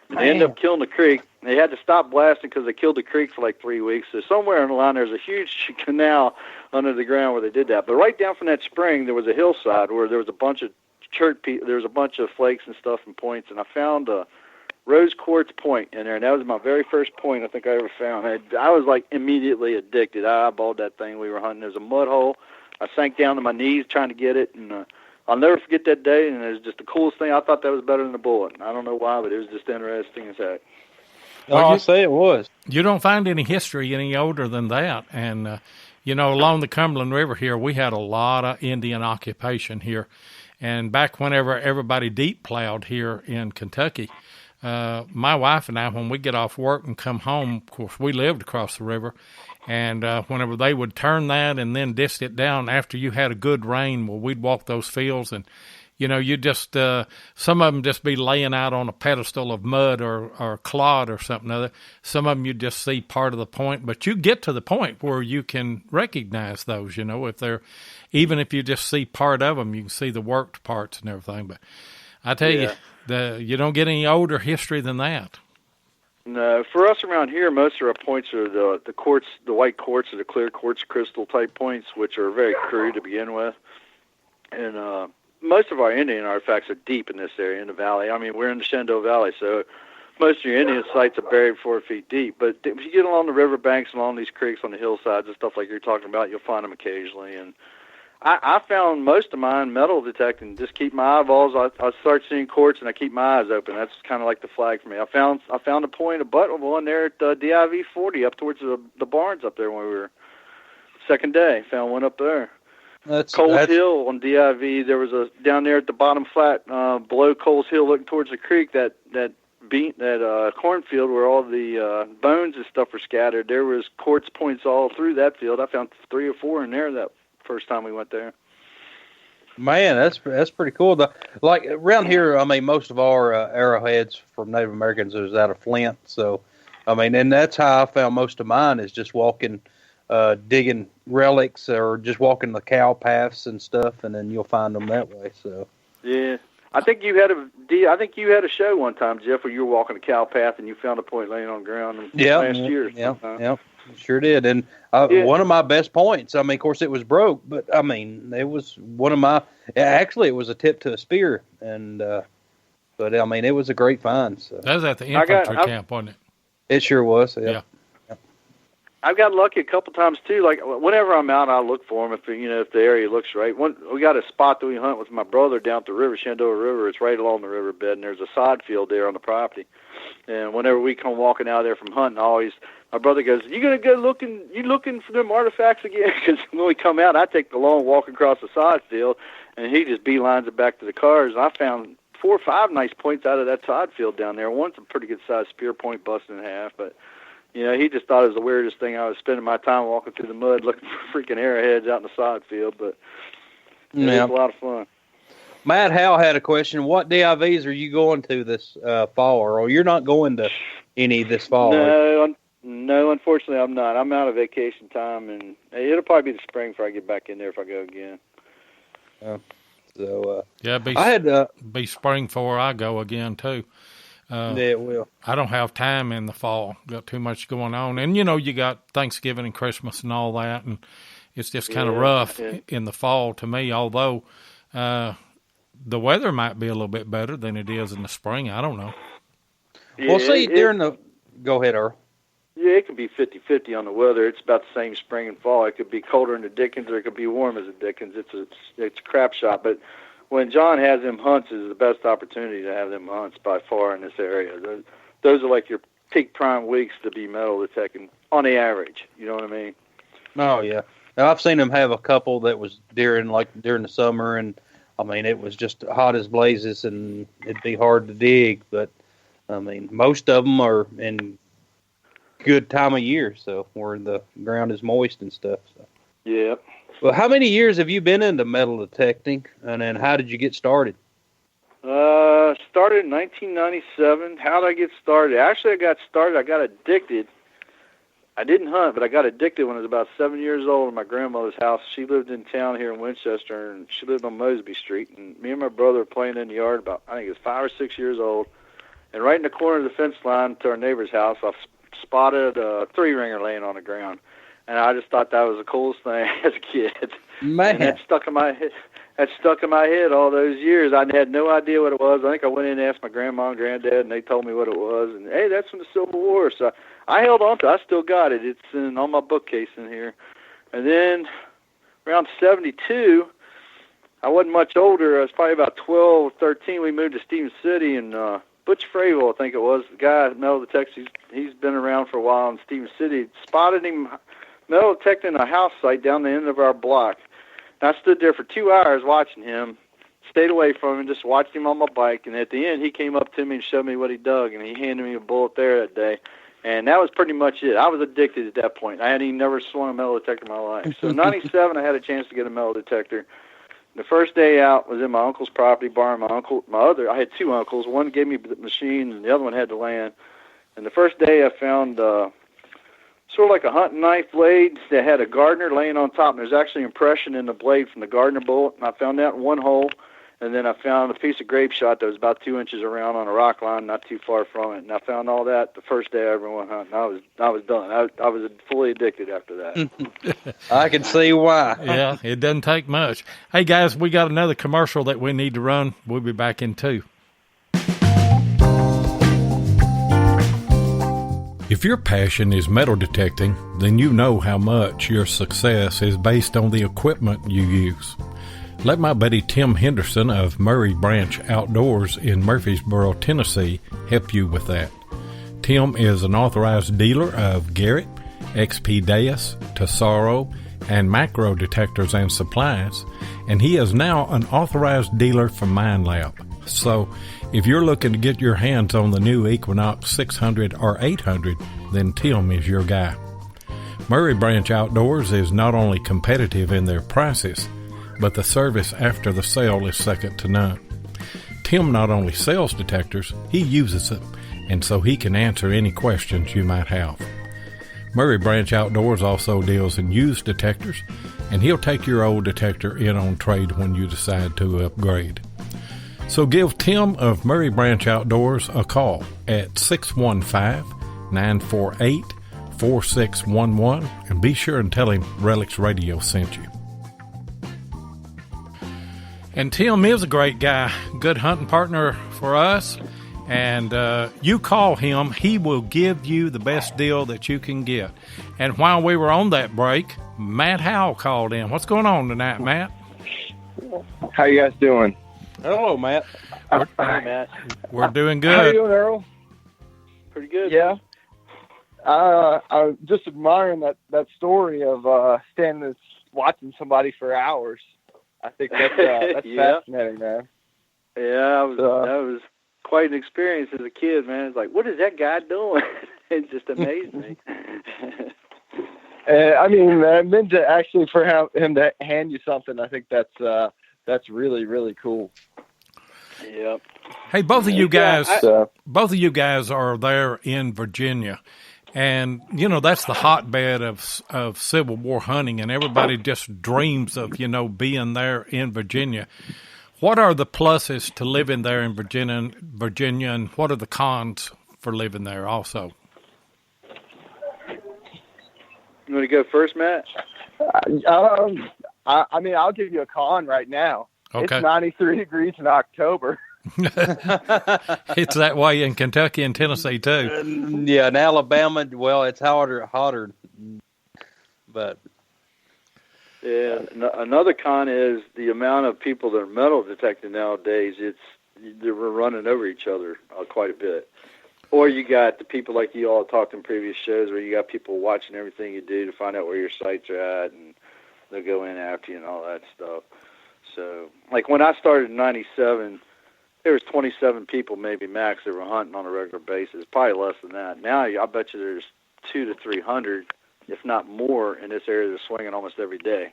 S3: And they ended up killing the creek. They had to stop blasting because they killed the creek for like 3 weeks. So somewhere in the line, there's a huge canal under the ground where they did that. But right down from that spring, there was a hillside where there was a bunch of there was a bunch of flakes and stuff and points. And I found a rose quartz point in there, and that was my very first point I think I ever found. I was like immediately addicted. I eyeballed that thing we were hunting. There was a mud hole. I sank down to my knees trying to get it, and I'll never forget that day, and it was just the coolest thing. I thought that was better than a bullet. I don't know why, but it was just interesting as heck.
S2: Well, I'll say it was.
S1: You don't find any history any older than that. And, along the Cumberland River here, we had a lot of Indian occupation here. And back whenever everybody deep plowed here in Kentucky, my wife and I, when we get off work and come home, of course, we lived across the river, and whenever they would turn that and then disc it down after you had a good rain, well, we'd walk those fields, and, you just, some of them just be laying out on a pedestal of mud or clod or something other. Some of them you just see part of the point, but you get to the point where you can recognize those, if they're, even if you just see part of them, you can see the worked parts and everything. But I tell you, you don't get any older history than that.
S3: No, for us around here, most of our points are the quartz, the white quartz or the clear quartz crystal type points, which are very crude to begin with. And most of our Indian artifacts are deep in this area in the valley. I mean, we're in the Shenandoah Valley, so most of your Indian sites are buried 4 feet deep. But if you get along the river banks, along these creeks, on the hillsides and stuff like you're talking about, you'll find them occasionally. And I found most of mine metal detecting. Just keep my eyeballs. I start seeing quartz and I keep my eyes open. That's kind of like the flag for me. I found a point, a button one there at DIV 40 up towards the barns up there when we were second day. Found one up there. Coles Hill on DIV. There was down there at the bottom flat below Coles Hill, looking towards the creek. That cornfield where all the bones and stuff were scattered. There was quartz points all through that field. I found 3 or 4 in there that first time we went there.
S2: Man, that's pretty cool. Like around here, I mean, most of our arrowheads from Native Americans is out of flint. So, I mean, and that's how I found most of mine is just walking, digging relics or just walking the cow paths and stuff, and then you'll find them that way. So, yeah,
S3: I think you had a show one time, Jeff, where you were walking a cow path and you found a point laying on the ground last year.
S2: Yeah. Sure did, and one of my best points. I mean, of course, it was broke, but I mean, it was one of my. Actually, it was a tip to a spear, and but I mean, it was a great find. So.
S1: That was at the infantry camp, wasn't it?
S2: It sure was. Yeah.
S3: I've got lucky a couple times too. Like whenever I'm out, I look for them if the area looks right. We got a spot that we hunt with my brother down at the river, Shenandoah River. It's right along the riverbed, and there's a sod field there on the property. And whenever we come walking out there from hunting, my brother goes, "You gonna go looking? You looking for them artifacts again?" Because when we come out, I take the long walk across the sod field, and he just beelines it back to the cars. And I found 4 or 5 nice points out of that sod field down there. One's a pretty good sized spear point, busted in half, but. He just thought it was the weirdest thing. I was spending my time walking through the mud looking for freaking arrowheads out in the sod field, but it was a lot of fun.
S2: Matt Howe had a question. What DIVs are you going to this fall, or you're not going to any this fall?
S3: No, No, unfortunately, I'm not. I'm out of vacation time, and it'll probably be the spring before I get back in there if I go again.
S1: Be spring before I go again too.
S2: It will.
S1: I don't have time in the fall. Got too much going on, and you got Thanksgiving and Christmas and all that, and it's just kind of rough in the fall to me. Although the weather might be a little bit better than it is in the spring. I don't know.
S3: Yeah,
S2: Go ahead, Earl.
S3: Yeah, it could be 50-50 on the weather. It's about the same spring and fall. It could be colder in the Dickens, or it could be warm as the Dickens. It's a crap shot. But when John has them hunts, is the best opportunity to have them hunts by far in this area. Those are like your peak prime weeks to be metal detecting on the average. You know what I mean?
S2: Oh yeah. Now I've seen them have a couple that was during the summer, and I mean it was just hot as blazes, and it'd be hard to dig. But I mean most of them are in good time of year, so where the ground is moist and stuff. So.
S3: Yeah.
S2: Well, how many years have you been into metal detecting, and then how did you get started?
S3: Started in 1997. How did I get started? Actually, I got addicted. I didn't hunt, but I got addicted when I was about 7 years old at my grandmother's house. She lived in town here in Winchester, and she lived on Mosby Street. And me and my brother were playing in the yard about, I think it was 5 or 6 years old. And right in the corner of the fence line to our neighbor's house, I spotted a 3-ringer laying on the ground. And I just thought that was the coolest thing as a kid.
S2: Man.
S3: And that stuck in my head all those years. I had no idea what it was. I think I went in and asked my grandma and granddad, and they told me what it was. And, hey, that's from the Civil War. So I held on to it. I still got it. It's on my bookcase in here. And then around 72, I wasn't much older. I was probably about 12 or 13. We moved to Stevens City, and Butch Fravel, I think it was, the guy at Metal Detectors, he's been around for a while in Stevens City, spotted him metal detecting a house site down the end of our block. And I stood there for 2 hours watching him, stayed away from him, just watched him on my bike, and at the end he came up to me and showed me what he dug, and he handed me a bullet there that day. And that was pretty much it. I was addicted at that point. I hadn't even never swung a metal detector in my life. So in 97, I had a chance to get a metal detector. The first day out was in my uncle's property, borrowing I had 2 uncles. One gave me the machine, and the other one had the land. And the first day I found sort of like a hunting knife blade that had a Gardner laying on top. And there's actually impression in the blade from the Gardner bullet. And I found that in one hole. And then I found a piece of grape shot that was about 2 inches around on a rock line, not too far from it. And I found all that the first day I ever went hunting. I was done. I was fully addicted after that.
S2: I can see why.
S1: Yeah, it doesn't take much. Hey, guys, we got another commercial that we need to run. We'll be back in 2. If your passion is metal detecting, then you know how much your success is based on the equipment you use. Let my buddy Tim Henderson of Murray Branch Outdoors in Murfreesboro, Tennessee, help you with that. Tim is an authorized dealer of Garrett, XP Deus, Tesoro, and Macro detectors and supplies, and he is now an authorized dealer for MineLab. So, if you're looking to get your hands on the new Equinox 600 or 800, then Tim is your guy. Murray Branch Outdoors is not only competitive in their prices, but the service after the sale is second to none. Tim not only sells detectors, he uses them, and so he can answer any questions you might have. Murray Branch Outdoors also deals in used detectors, and he'll take your old detector in on trade when you decide to upgrade. So give Tim of Murray Branch Outdoors a call at 615-948-4611, and be sure and tell him Relics Radio sent you. And Tim is a great guy, good hunting partner for us. And you call him, he will give you the best deal that you can get. And while we were on that break, Matt Howell called in. What's going on tonight, Matt?
S6: How you guys doing?
S2: Hello, Matt.
S3: Hey, Matt.
S1: We're doing good.
S6: How you doing, Errol?
S3: Pretty good.
S6: Yeah. I'm just admiring that story of standing watching somebody for hours. I think that's
S3: yeah.
S6: fascinating, man.
S3: Yeah, that was quite an experience as a kid, man. It's like, what is that guy doing? It just amazed me.
S6: I mean, then to actually for him to hand you something, I think that's really, really cool.
S3: Yep.
S1: Hey, both of you guys are there in Virginia, And, you know, that's the hotbed of Civil War hunting, and everybody just dreams of, you know, being there in Virginia. What are the pluses to living there in Virginia, and what are the cons for living there also?
S3: You want to go first, Matt?
S6: I mean, I'll give you a con right now.
S1: Okay.
S6: It's 93 degrees in October.
S1: It's that way in Kentucky and Tennessee too.
S2: Yeah, in Alabama, well, it's hotter. But
S3: yeah, another con is the amount of people that are metal detecting nowadays. We're running over each other quite a bit. Or you got the people like you all talked in previous shows, where you got people watching everything you do to find out where your sites are at, and they'll go in after you and all that stuff. So, like when I started in '97. There was 27 people, maybe max, that were hunting on a regular basis. Probably less than that. Now, I bet you there's 200 to 300, if not more, in this area that's swinging almost every day.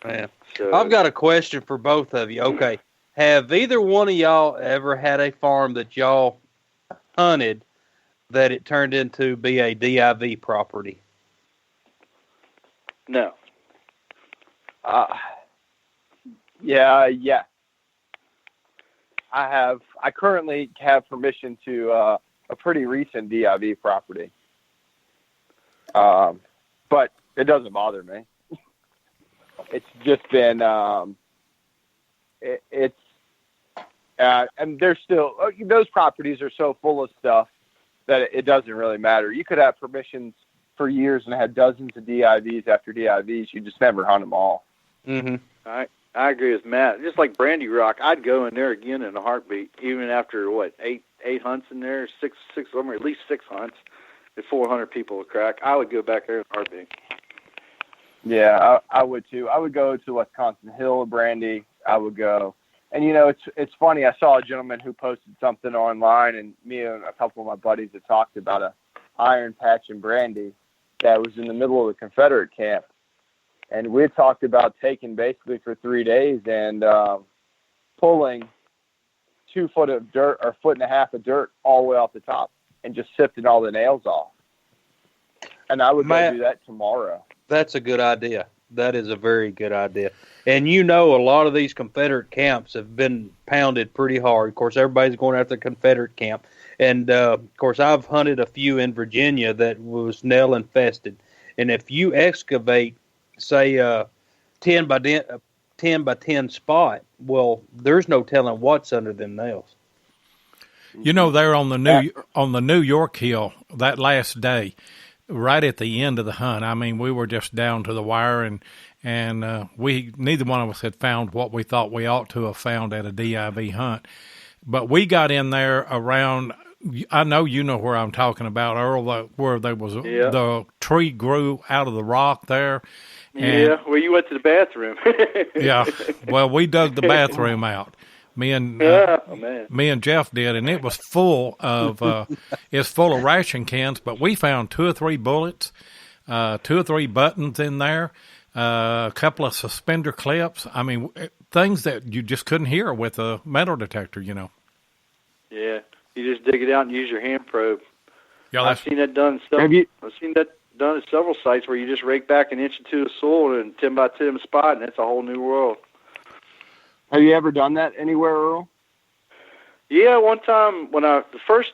S2: Yeah.
S3: So,
S2: I've got a question for both of you. Okay, have either one of y'all ever had a farm that y'all hunted that it turned into be a DIV property?
S3: No.
S6: Yeah. I currently have permission to a pretty recent DIV property. But it doesn't bother me. It's just been, and there's still, those properties are so full of stuff that it doesn't really matter. You could have permissions for years and had dozens of DIVs after DIVs. You just never hunt them all.
S2: Mm-hmm.
S3: I agree with Matt. Just like Brandy Rock, I'd go in there again in a heartbeat, even after eight hunts in there, six, or at least 6 hunts, with 400 people a crack. I would go back there in a heartbeat.
S6: Yeah, I would too. I would go to Wisconsin Hill, Brandy. I would go, and it's funny. I saw a gentleman who posted something online, and me and a couple of my buddies had talked about a iron patch in Brandy that was in the middle of the Confederate camp. And we had talked about taking basically for 3 days and pulling 2 foot of dirt or 1.5 foot of dirt all the way off the top and just sifting all the nails off. And I would go do that tomorrow.
S2: That's a good idea. That is a very good idea. And a lot of these Confederate camps have been pounded pretty hard. Of course, everybody's going after the Confederate camp. And, of course, I've hunted a few in Virginia that was nail infested. And if you excavate, say, 10 by 10 spot, well, there's no telling what's under them nails.
S1: There on the New York Hill that last day, right at the end of the hunt, I mean, we were just down to the wire, and we neither one of us had found what we thought we ought to have found at a DIV hunt. But we got in there around, I know you know where I'm talking about, Earl, where there was the tree grew out of the rock there.
S3: And, where you went to the bathroom.
S1: Yeah, well, we dug the bathroom out. Me and Jeff did, and it was full of full of ration cans. But we found 2 or 3 bullets, 2 or 3 buttons in there, a couple of suspender clips. I mean, things that you just couldn't hear with a metal detector. Yeah,
S3: you just dig it out and use your hand probe.
S1: Yeah,
S3: I've seen that done. I've seen that done at several sites where you just rake back an inch or 2 of soil in 10 by 10 spot, and it's a whole new world.
S6: Have you ever done that anywhere, Earl?
S3: Yeah, one time when the first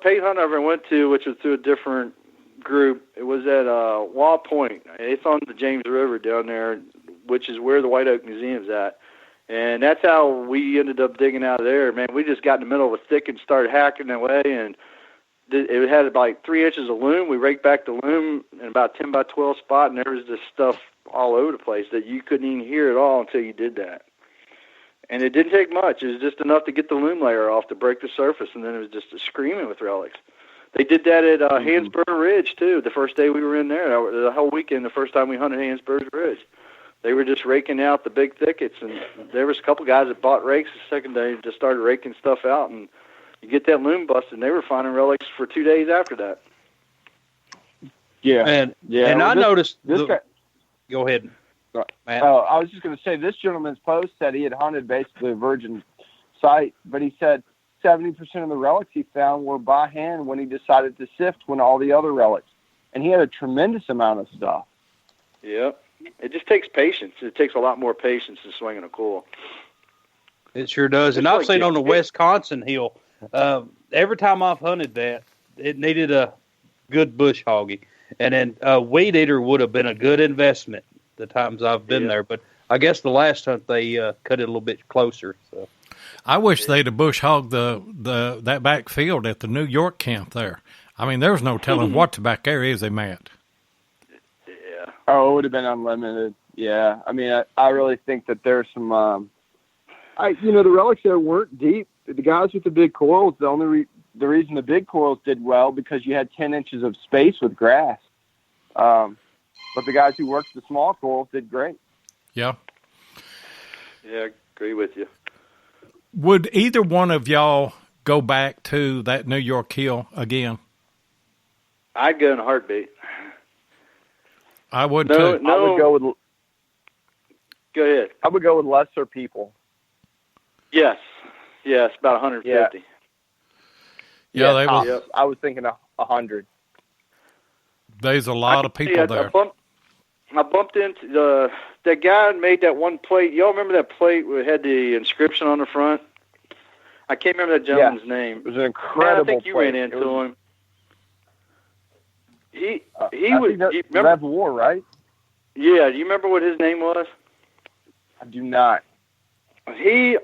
S3: paid hunt I ever went to, which was through a different group, it was at Wall Point. It's on the James River down there, which is where the White Oak Museum's at. And that's how we ended up digging out of there. Man, we just got in the middle of a thicket and started hacking away, and it had about 3 inches of loom. We raked back the loom in about 10 by 12 spot, and there was this stuff all over the place that you couldn't even hear at all until you did that. And it didn't take much. It was just enough to get the loom layer off to break the surface, and then it was just screaming with relics. They did that at Hansburg Ridge, too, the first day we were in there. The whole weekend, the first time we hunted Hansburg Ridge. They were just raking out the big thickets, and there was a couple guys that bought rakes the second day and just started raking stuff out, and you get that loom busted, and they were finding relics for 2 days after that.
S6: Yeah.
S2: And I noticed... Go ahead, Matt.
S6: I was just going to say, this gentleman's post said he had hunted basically a virgin site, but he said 70% of the relics he found were by hand when he decided to sift when all the other relics. And he had a tremendous amount of stuff.
S3: Yep. It just takes patience. It takes a lot more patience than swinging a coil.
S2: It sure does. And I've seen on the Wisconsin hill, every time I've hunted that, it needed a good bush hoggy. And then a weed eater would have been a good investment the times I've been there. But I guess the last hunt they cut it a little bit closer. So
S1: I wish they'd have bush hogged that back field at the New York camp there. I mean, there's no telling what's back there, is there, Matt?
S3: Yeah.
S6: Oh, it would have been unlimited. Yeah. I mean, I really think that there's some, the relics there weren't deep. The guys with the big coils, the reason the big coils did well because you had 10 inches of space with grass. But the guys who worked the small coils did great.
S1: Yeah.
S3: Yeah, I agree with you.
S1: Would either one of y'all go back to that New York hill again?
S3: I'd go in a heartbeat.
S1: I would too.
S6: I would go with.
S3: Go ahead.
S6: I would go with lesser people.
S3: Yes, about 150.
S1: Yeah, they were.
S6: Yep. I was thinking 100.
S1: There's a lot of people there.
S3: I bumped into that guy who made that one plate. Y'all remember that plate where it had the inscription on the front? I can't remember that gentleman's name.
S6: It was an incredible
S3: I think you
S6: plate.
S3: ran into him. He
S6: remember Rev War, right?
S3: Yeah, do you remember what his name was?
S6: I do not.
S3: He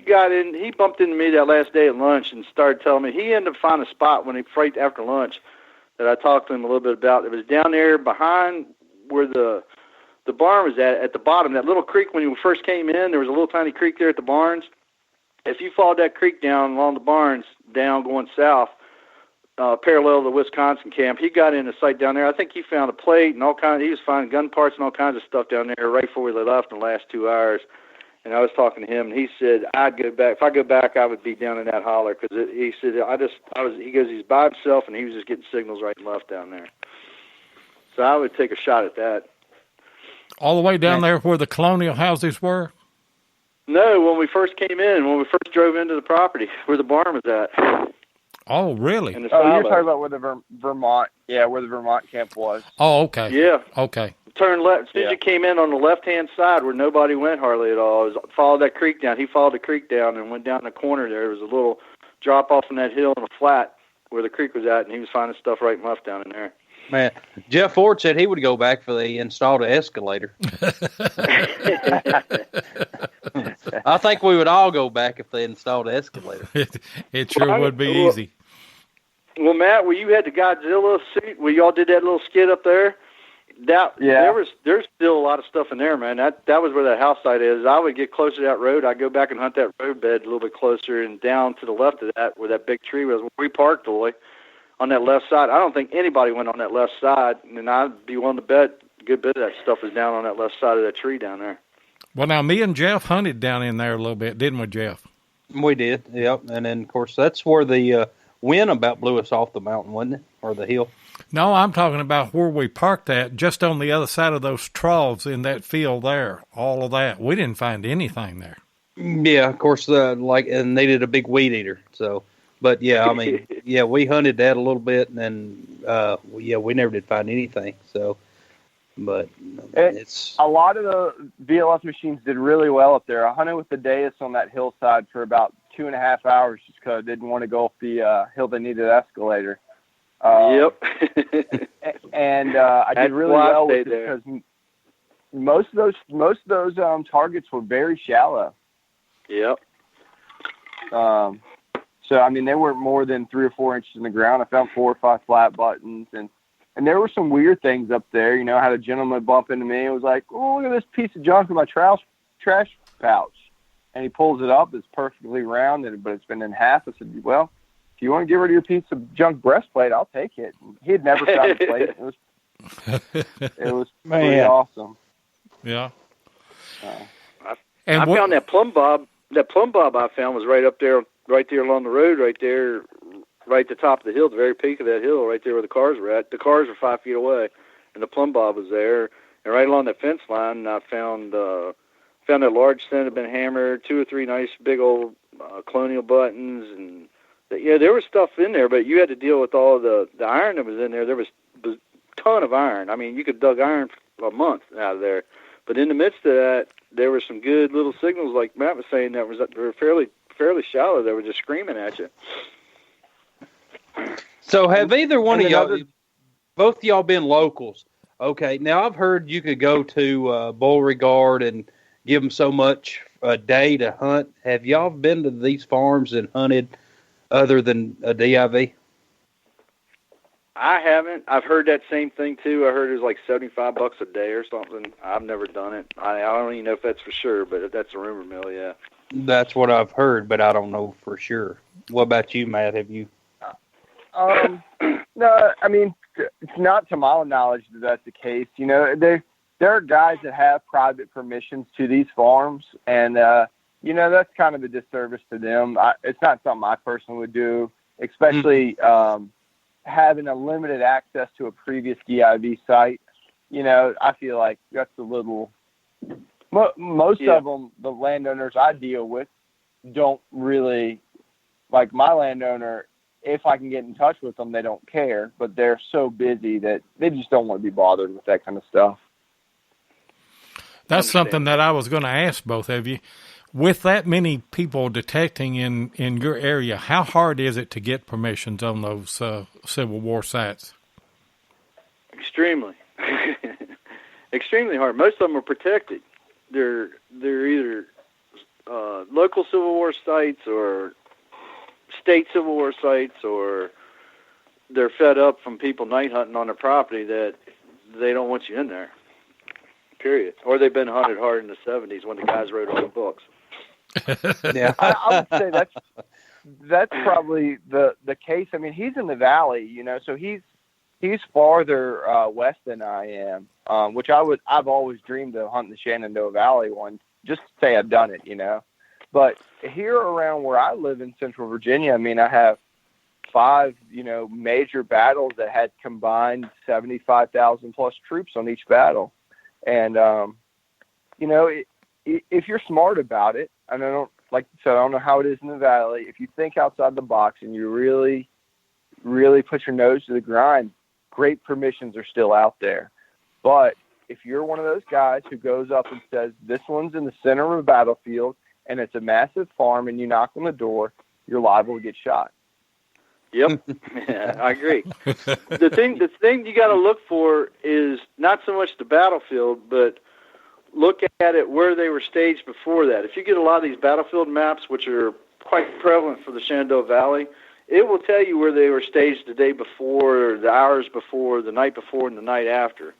S3: got in. He bumped into me that last day at lunch and started telling me he ended up finding a spot when he right after lunch that I talked to him a little bit about. It was down there behind where the barn was at the bottom. That little creek when you first came in, there was a little tiny creek there at the barns. If you followed that creek down along the barns, down going south, parallel to the Wisconsin camp, he got in a site down there. I think he found a plate and all kinds. He was finding gun parts and all kinds of stuff down there right before we left in the last 2 hours. And I was talking to him, and he said, I'd go back. If I go back, I would be down in that holler. Because he said, he goes, he's by himself, and he was just getting signals right and left down there. So I would take a shot at that.
S1: All the way down there where the colonial houses were?
S3: No, when we first came in, when we first drove into the property, where the barn was at.
S1: Oh, really?
S6: You're talking about where the Vermont camp was.
S1: Oh, okay.
S3: Yeah.
S1: Okay.
S3: Turn left. As soon as you came in on the left-hand side where nobody went hardly at all, followed that creek down. He followed the creek down and went down in the corner there. There was a little drop-off in that hill and a flat where the creek was at, and he was finding stuff right and left down in there.
S2: Man, Jeff Ford said he would go back for the installed escalator. I think we would all go back if they installed an escalator.
S1: It sure would be easy.
S3: Well, Matt, where you had the Godzilla suit, where y'all did that little skit up there, there's still a lot of stuff in there, man. That was where that house site is. I would get closer to that road. I'd go back and hunt that road bed a little bit closer and down to the left of that where that big tree was. Where we parked, boy, on that left side. I don't think anybody went on that left side, and I'd be willing to bet a good bit of that stuff is down on that left side of that tree down there.
S1: Well, now, me and Jeff hunted down in there a little bit, didn't we, Jeff?
S2: We did, yep. And then, of course, that's where the wind about blew us off the mountain, wasn't it? Or the hill?
S1: No, I'm talking about where we parked at, just on the other side of those troughs in that field there, all of that. We didn't find anything there.
S2: Yeah, of course, and they did a big weed eater, so... But, yeah, I mean, we hunted that a little bit, and then, we never did find anything. So, but it's...
S6: A lot of the VLS machines did really well up there. I hunted with the Deus on that hillside for about 2.5 hours just because I didn't want to go off the hill that needed an escalator.
S3: Yep.
S6: and I did really well with it because most of those targets were very shallow.
S3: Yep.
S6: So, I mean, they weren't more than 3 or 4 inches in the ground. I found 4 or 5 flat buttons. And there were some weird things up there. You know, I had a gentleman bump into me and was like, oh, look at this piece of junk in my trash pouch. And he pulls it up. It's perfectly round, but it's been in half. I said, well, if you want to get rid of your piece of junk breastplate, I'll take it. He had never found a plate. It was pretty awesome.
S1: Yeah.
S3: I found that plumb bob. That plumb bob I found was right up there. Right there along the road, right there, right at the top of the hill, the very peak of that hill, right there where the cars were at. The cars were 5 feet away, and the plumb bob was there. And right along that fence line, I found that large cent had been hammered, 2 or 3 nice big old colonial buttons, and there was stuff in there, but you had to deal with all the iron that was in there. There was a ton of iron. I mean, you could dug iron for a month out of there. But in the midst of that, there were some good little signals, like Matt was saying, that were fairly shallow. They were just screaming at you.
S2: So have either one of y'all, both of y'all been locals? Okay, now I've heard you could go to Beauregard and give them so much a day to hunt. Have y'all been to these farms and hunted other than a DIV?
S3: I haven't. I've heard that same thing too. I heard it was like $75 a day or something. I've never done it. I don't even know if that's for sure, but that's a rumor mill, yeah.
S2: That's what I've heard, but I don't know for sure. What about you, Matt? Have you?
S6: No, I mean, it's not to my knowledge that that's the case. You know, there are guys that have private permissions to these farms, and you know, that's kind of a disservice to them. It's not something I personally would do, especially having a limited access to a previous DIV site. You know, I feel like that's a little. Most of them, the landowners I deal with, don't really like my landowner. If I can get in touch with them, they don't care, but they're so busy that they just don't want to be bothered with that kind of stuff.
S1: That's something that I was going to ask both of you. With that many people detecting in your area, how hard is it to get permissions on those Civil War sites?
S3: Extremely. Extremely hard. Most of them are protected. They're either local Civil War sites or state Civil War sites, or they're fed up from people night hunting on their property that they don't want you in there, period. Or they've been hunted hard in the 70s when the guys wrote all the books.
S6: Yeah, I would say that's probably the case. I mean, he's in the valley, you know, so he's farther west than I am, which I've always dreamed of hunting the Shenandoah Valley one, just to say I've done it, you know. But here around where I live in Central Virginia, I mean, I have 5, you know, major battles that had combined 75,000 plus troops on each battle. And, you know, if you're smart about it, and I don't know how it is in the valley, if you think outside the box and you really, really put your nose to the grind, great permissions are still out there. But if you're one of those guys who goes up and says, this one's in the center of a battlefield, and it's a massive farm, and you knock on the door, you're liable to get shot.
S3: Yep, yeah, I agree. The thing you got to look for is not so much the battlefield, but look at it where they were staged before that. If you get a lot of these battlefield maps, which are quite prevalent for the Shenandoah Valley, it will tell you where they were staged the day before, or the hours before, the night before, and the night after.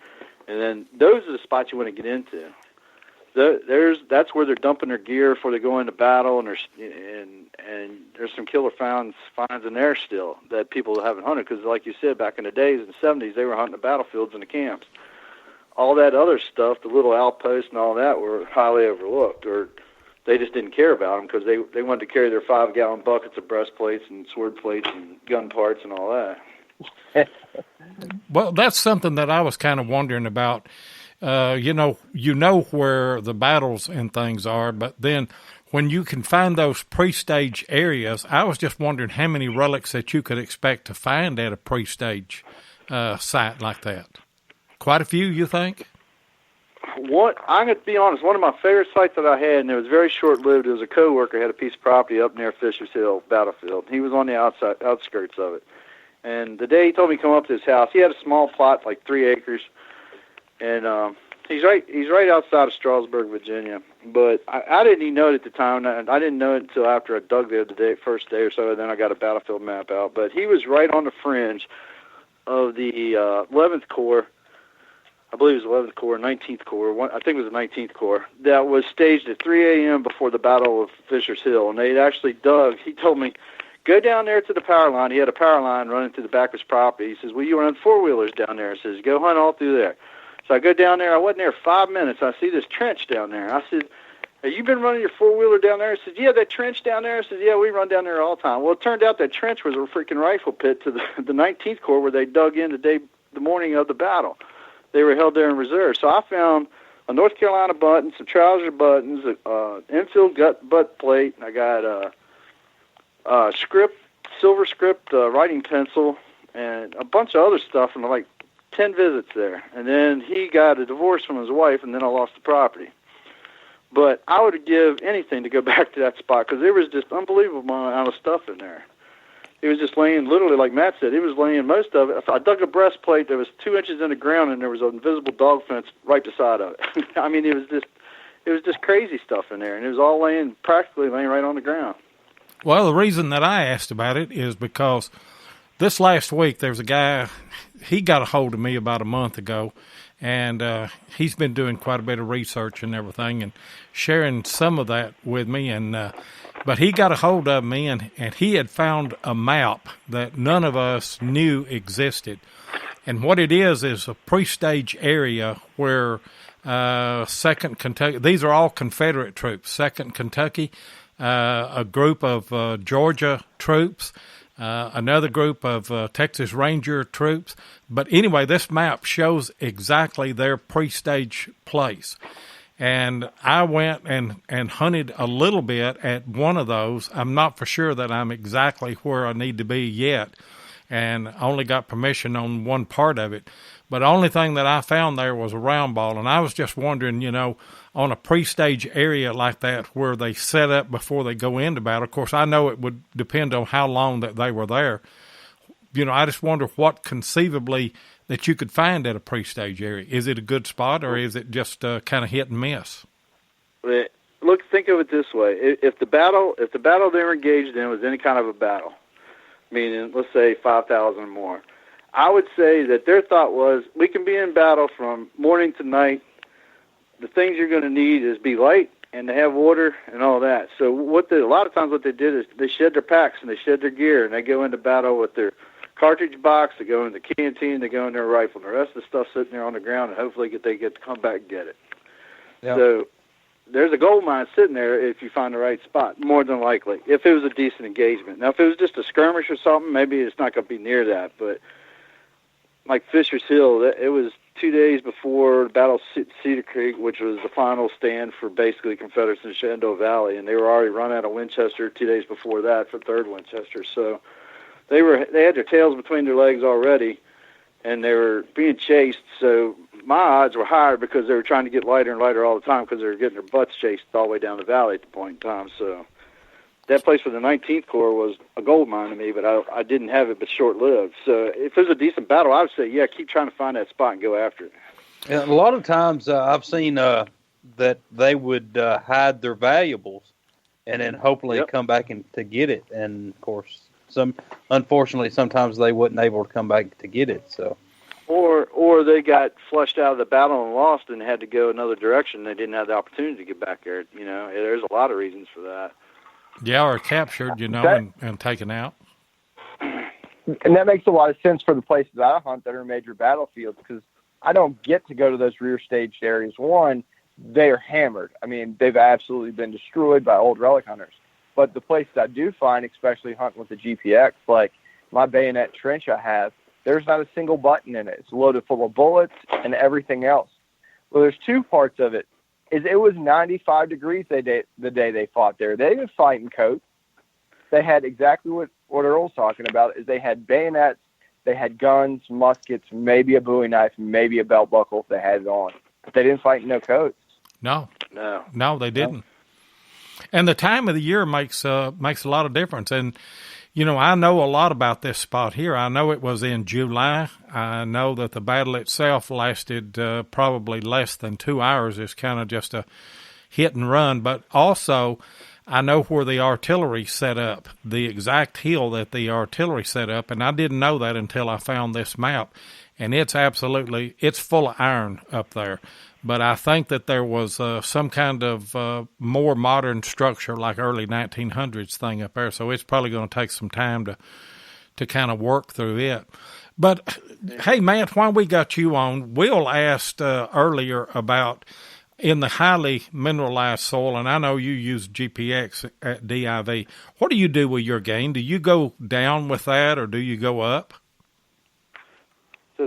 S3: And then those are the spots you want to get into. That's where they're dumping their gear before they go into battle, and there's some killer finds in there still that people haven't hunted, because like you said, back in the days in the 70s, they were hunting the battlefields and the camps. All that other stuff, the little outposts and all that, were highly overlooked, or they just didn't care about them because they wanted to carry their 5-gallon buckets of breastplates and sword plates and gun parts and all that.
S1: Well, that's something that I was kind of wondering about. You know where the battles and things are, but then when you can find those pre-stage areas, I was just wondering how many relics that you could expect to find at a pre-stage site like that. Quite a few, you think?
S3: I'm going to be honest, one of my favorite sites that I had, and it was very short-lived, it was a co-worker had a piece of property up near Fisher's Hill battlefield. He was on the outskirts of it. And the day he told me to come up to his house, he had a small plot, like 3 acres, and he's right outside of Strasburg, Virginia. But I didn't even know it at the time. I didn't know it until after I dug there the first day or so, and then I got a battlefield map out. But he was right on the fringe of the 11th Corps. I believe it was 11th Corps, 19th Corps. I think it was the 19th Corps. That was staged at 3 a.m. before the Battle of Fisher's Hill, and they'd actually dug. He told me, go down there to the power line. He had a power line running through the back of his property. He says, well, you run 4-wheelers down there. He says, go hunt all through there. So I go down there. I wasn't there 5 minutes. I see this trench down there. I said, have you been running your 4-wheeler down there? He said, yeah, that trench down there. I said, yeah, we run down there all the time. Well, it turned out that trench was a freaking rifle pit to the 19th Corps where they dug in the morning of the battle. They were held there in reserve. So I found a North Carolina button, some trouser buttons, infield butt plate. I got script, silver script, writing pencil, and a bunch of other stuff, and like 10 visits there. And then he got a divorce from his wife, and then I lost the property. But I would give anything to go back to that spot because there was just unbelievable amount of stuff in there. It was just laying, literally, like Matt said, it was laying most of it. I dug a breastplate that was 2 inches in the ground, and there was an invisible dog fence right beside of it. I mean, it was just crazy stuff in there, and it was all practically laying right on the ground.
S1: Well, the reason that I asked about it is because this last week there's a guy, he got a hold of me about a month ago, and he's been doing quite a bit of research and everything and sharing some of that with me. And but he got a hold of me, and he had found a map that none of us knew existed. And what it is a pre-stage area where 2nd Kentucky, these are all Confederate troops, 2nd Kentucky, a group of Georgia troops, another group of Texas Ranger troops. But anyway, this map shows exactly their pre-stage place. And I went and hunted a little bit at one of those. I'm not for sure that I'm exactly where I need to be yet, and only got permission on one part of it. But the only thing that I found there was a round ball, and I was just wondering, on a pre-stage area like that where they set up before they go into battle. Of course, I know it would depend on how long that they were there. I just wonder what conceivably that you could find at a pre-stage area. Is it a good spot, or is it just kind of hit and miss?
S3: Look, think of it this way: if the battle they were engaged in was any kind of a battle, meaning let's say 5,000 or more, I would say that their thought was, we can be in battle from morning to night. The things you're going to need is be light and to have water and all that. So a lot of times what they did is they shed their packs and they shed their gear, and they go into battle with their cartridge box, they go in the canteen, they go in their rifle, and the rest of the stuff sitting there on the ground, and hopefully they get to come back and get it. Yep. So there's a gold mine sitting there if you find the right spot, more than likely, if it was a decent engagement. Now, if it was just a skirmish or something, maybe it's not going to be near that. But like Fisher's Hill, it was 2 days before the Battle of Cedar Creek, which was the final stand for basically Confederates in the Shenandoah Valley, and they were already run out of Winchester 2 days before that for 3rd Winchester. So they had their tails between their legs already, and they were being chased. So my odds were higher because they were trying to get lighter and lighter all the time because they were getting their butts chased all the way down the valley at the point in time. So that place for the 19th Corps was a gold mine to me, but I didn't have it but short-lived. So if it was a decent battle, I would say, yeah, keep trying to find that spot and go after it.
S2: And a lot of times I've seen that they would hide their valuables and then hopefully come back to get it. And, of course, unfortunately, sometimes they wasn't able to come back to get it. So,
S3: or they got flushed out of the battle and lost and had to go another direction. They didn't have the opportunity to get back there. There's a lot of reasons for that.
S1: Yeah, or captured, and taken out.
S6: And that makes a lot of sense for the places I hunt that are major battlefields, because I don't get to go to those rear staged areas. One, they are hammered. I mean, they've absolutely been destroyed by old relic hunters. But the places I do find, especially hunting with the GPX, like my bayonet trench I have, there's not a single button in it. It's loaded full of bullets and everything else. Well, there's two parts of it. It was 95 degrees the day they fought there. They didn't fight in coats. They had exactly what Earl's talking about, is they had bayonets, they had guns, muskets, maybe a Bowie knife, maybe a belt buckle if they had it on. But they didn't fight in no coats.
S1: No, they didn't. And the time of the year makes a lot of difference. And, I know a lot about this spot here. I know it was in July. I know that the battle itself lasted probably less than 2 hours. It's kind of just a hit and run. But also, I know where the artillery set up, the exact hill that the artillery set up. And I didn't know that until I found this map. And it's full of iron up there. But I think that there was some kind of more modern structure, like early 1900s thing up there. So it's probably going to take some time to kind of work through it. But, hey, Matt, while we got you on, Will asked earlier about in the highly mineralized soil, and I know you use GPX at DIV. What do you do with your gain? Do you go down with that, or do you go up?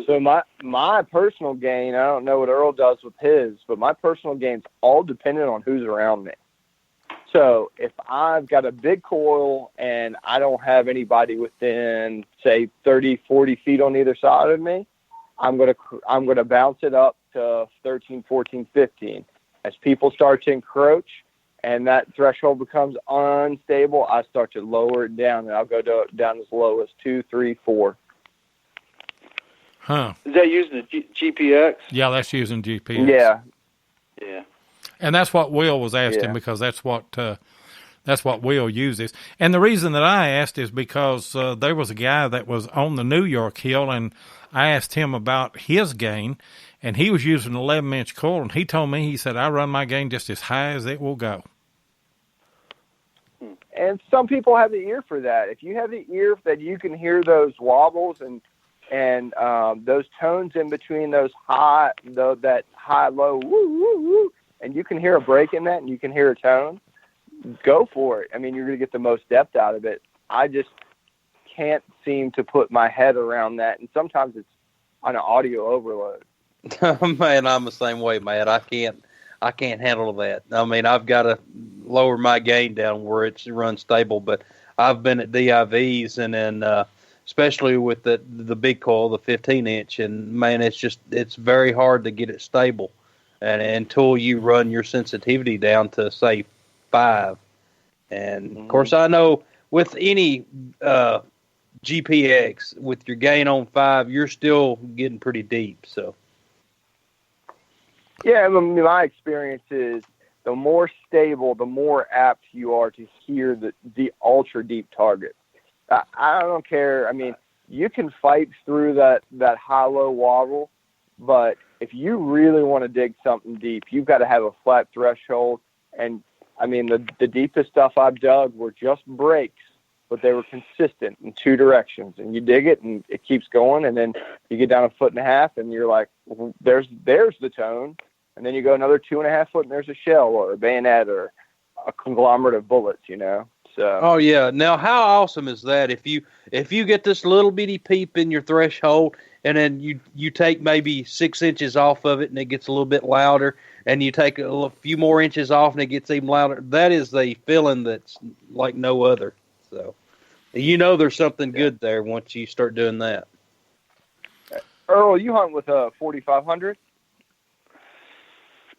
S6: So my personal gain, I don't know what Earl does with his, but my personal gain's all dependent on who's around me. So if I've got a big coil and I don't have anybody within, say, 30, 40 feet on either side of me, I'm gonna bounce it up to 13, 14, 15. As people start to encroach and that threshold becomes unstable, I start to lower it down, and I'll go down as low as 2, 3, 4.
S1: Huh.
S3: Is that using the GPX?
S1: Yeah, that's using GPS.
S6: Yeah.
S3: Yeah.
S1: And that's what Will was asking, because that's what Will uses. And the reason that I asked is because there was a guy that was on the New York Hill, and I asked him about his gain, and he was using an 11-inch coil, and he told me, he said, I run my gain just as high as it will go.
S6: And some people have the ear for that. If you have the ear that you can hear those wobbles and those tones in between those that high, low, woo, woo, woo, and you can hear a break in that and you can hear a tone, go for it. I mean, you're going to get the most depth out of it. I just can't seem to put my head around that. And sometimes it's on an audio overload.
S2: Man, I'm the same way, Matt. I can't handle that. I mean, I've got to lower my gain down where it's run stable, but I've been at DIVs and then, especially with the big coil, the 15-inch, and man, it's very hard to get it stable, and until you run your sensitivity down to say 5. And of course, I know with any GPX, with your gain on 5, you're still getting pretty deep. So,
S6: yeah, I mean, my experience is the more stable, the more apt you are to hear the ultra deep target. I don't care. I mean, you can fight through that high-low wobble, but if you really want to dig something deep, you've got to have a flat threshold. And, I mean, the deepest stuff I've dug were just breaks, but they were consistent in 2 directions. And you dig it, and it keeps going, and then you get down 1.5 feet, and you're like, well, there's the tone. And then you go another 2.5 feet, and there's a shell or a bayonet or a conglomerate of bullets, you know. So.
S2: Oh yeah. Now, how awesome is that? If you get this little bitty peep in your threshold, and then you take maybe 6 inches off of it, and it gets a little bit louder, and you take a few more inches off, and it gets even louder. That is a feeling that's like no other. So, you know, there's something good there once you start doing that.
S6: Earl, you hunt with a 4500?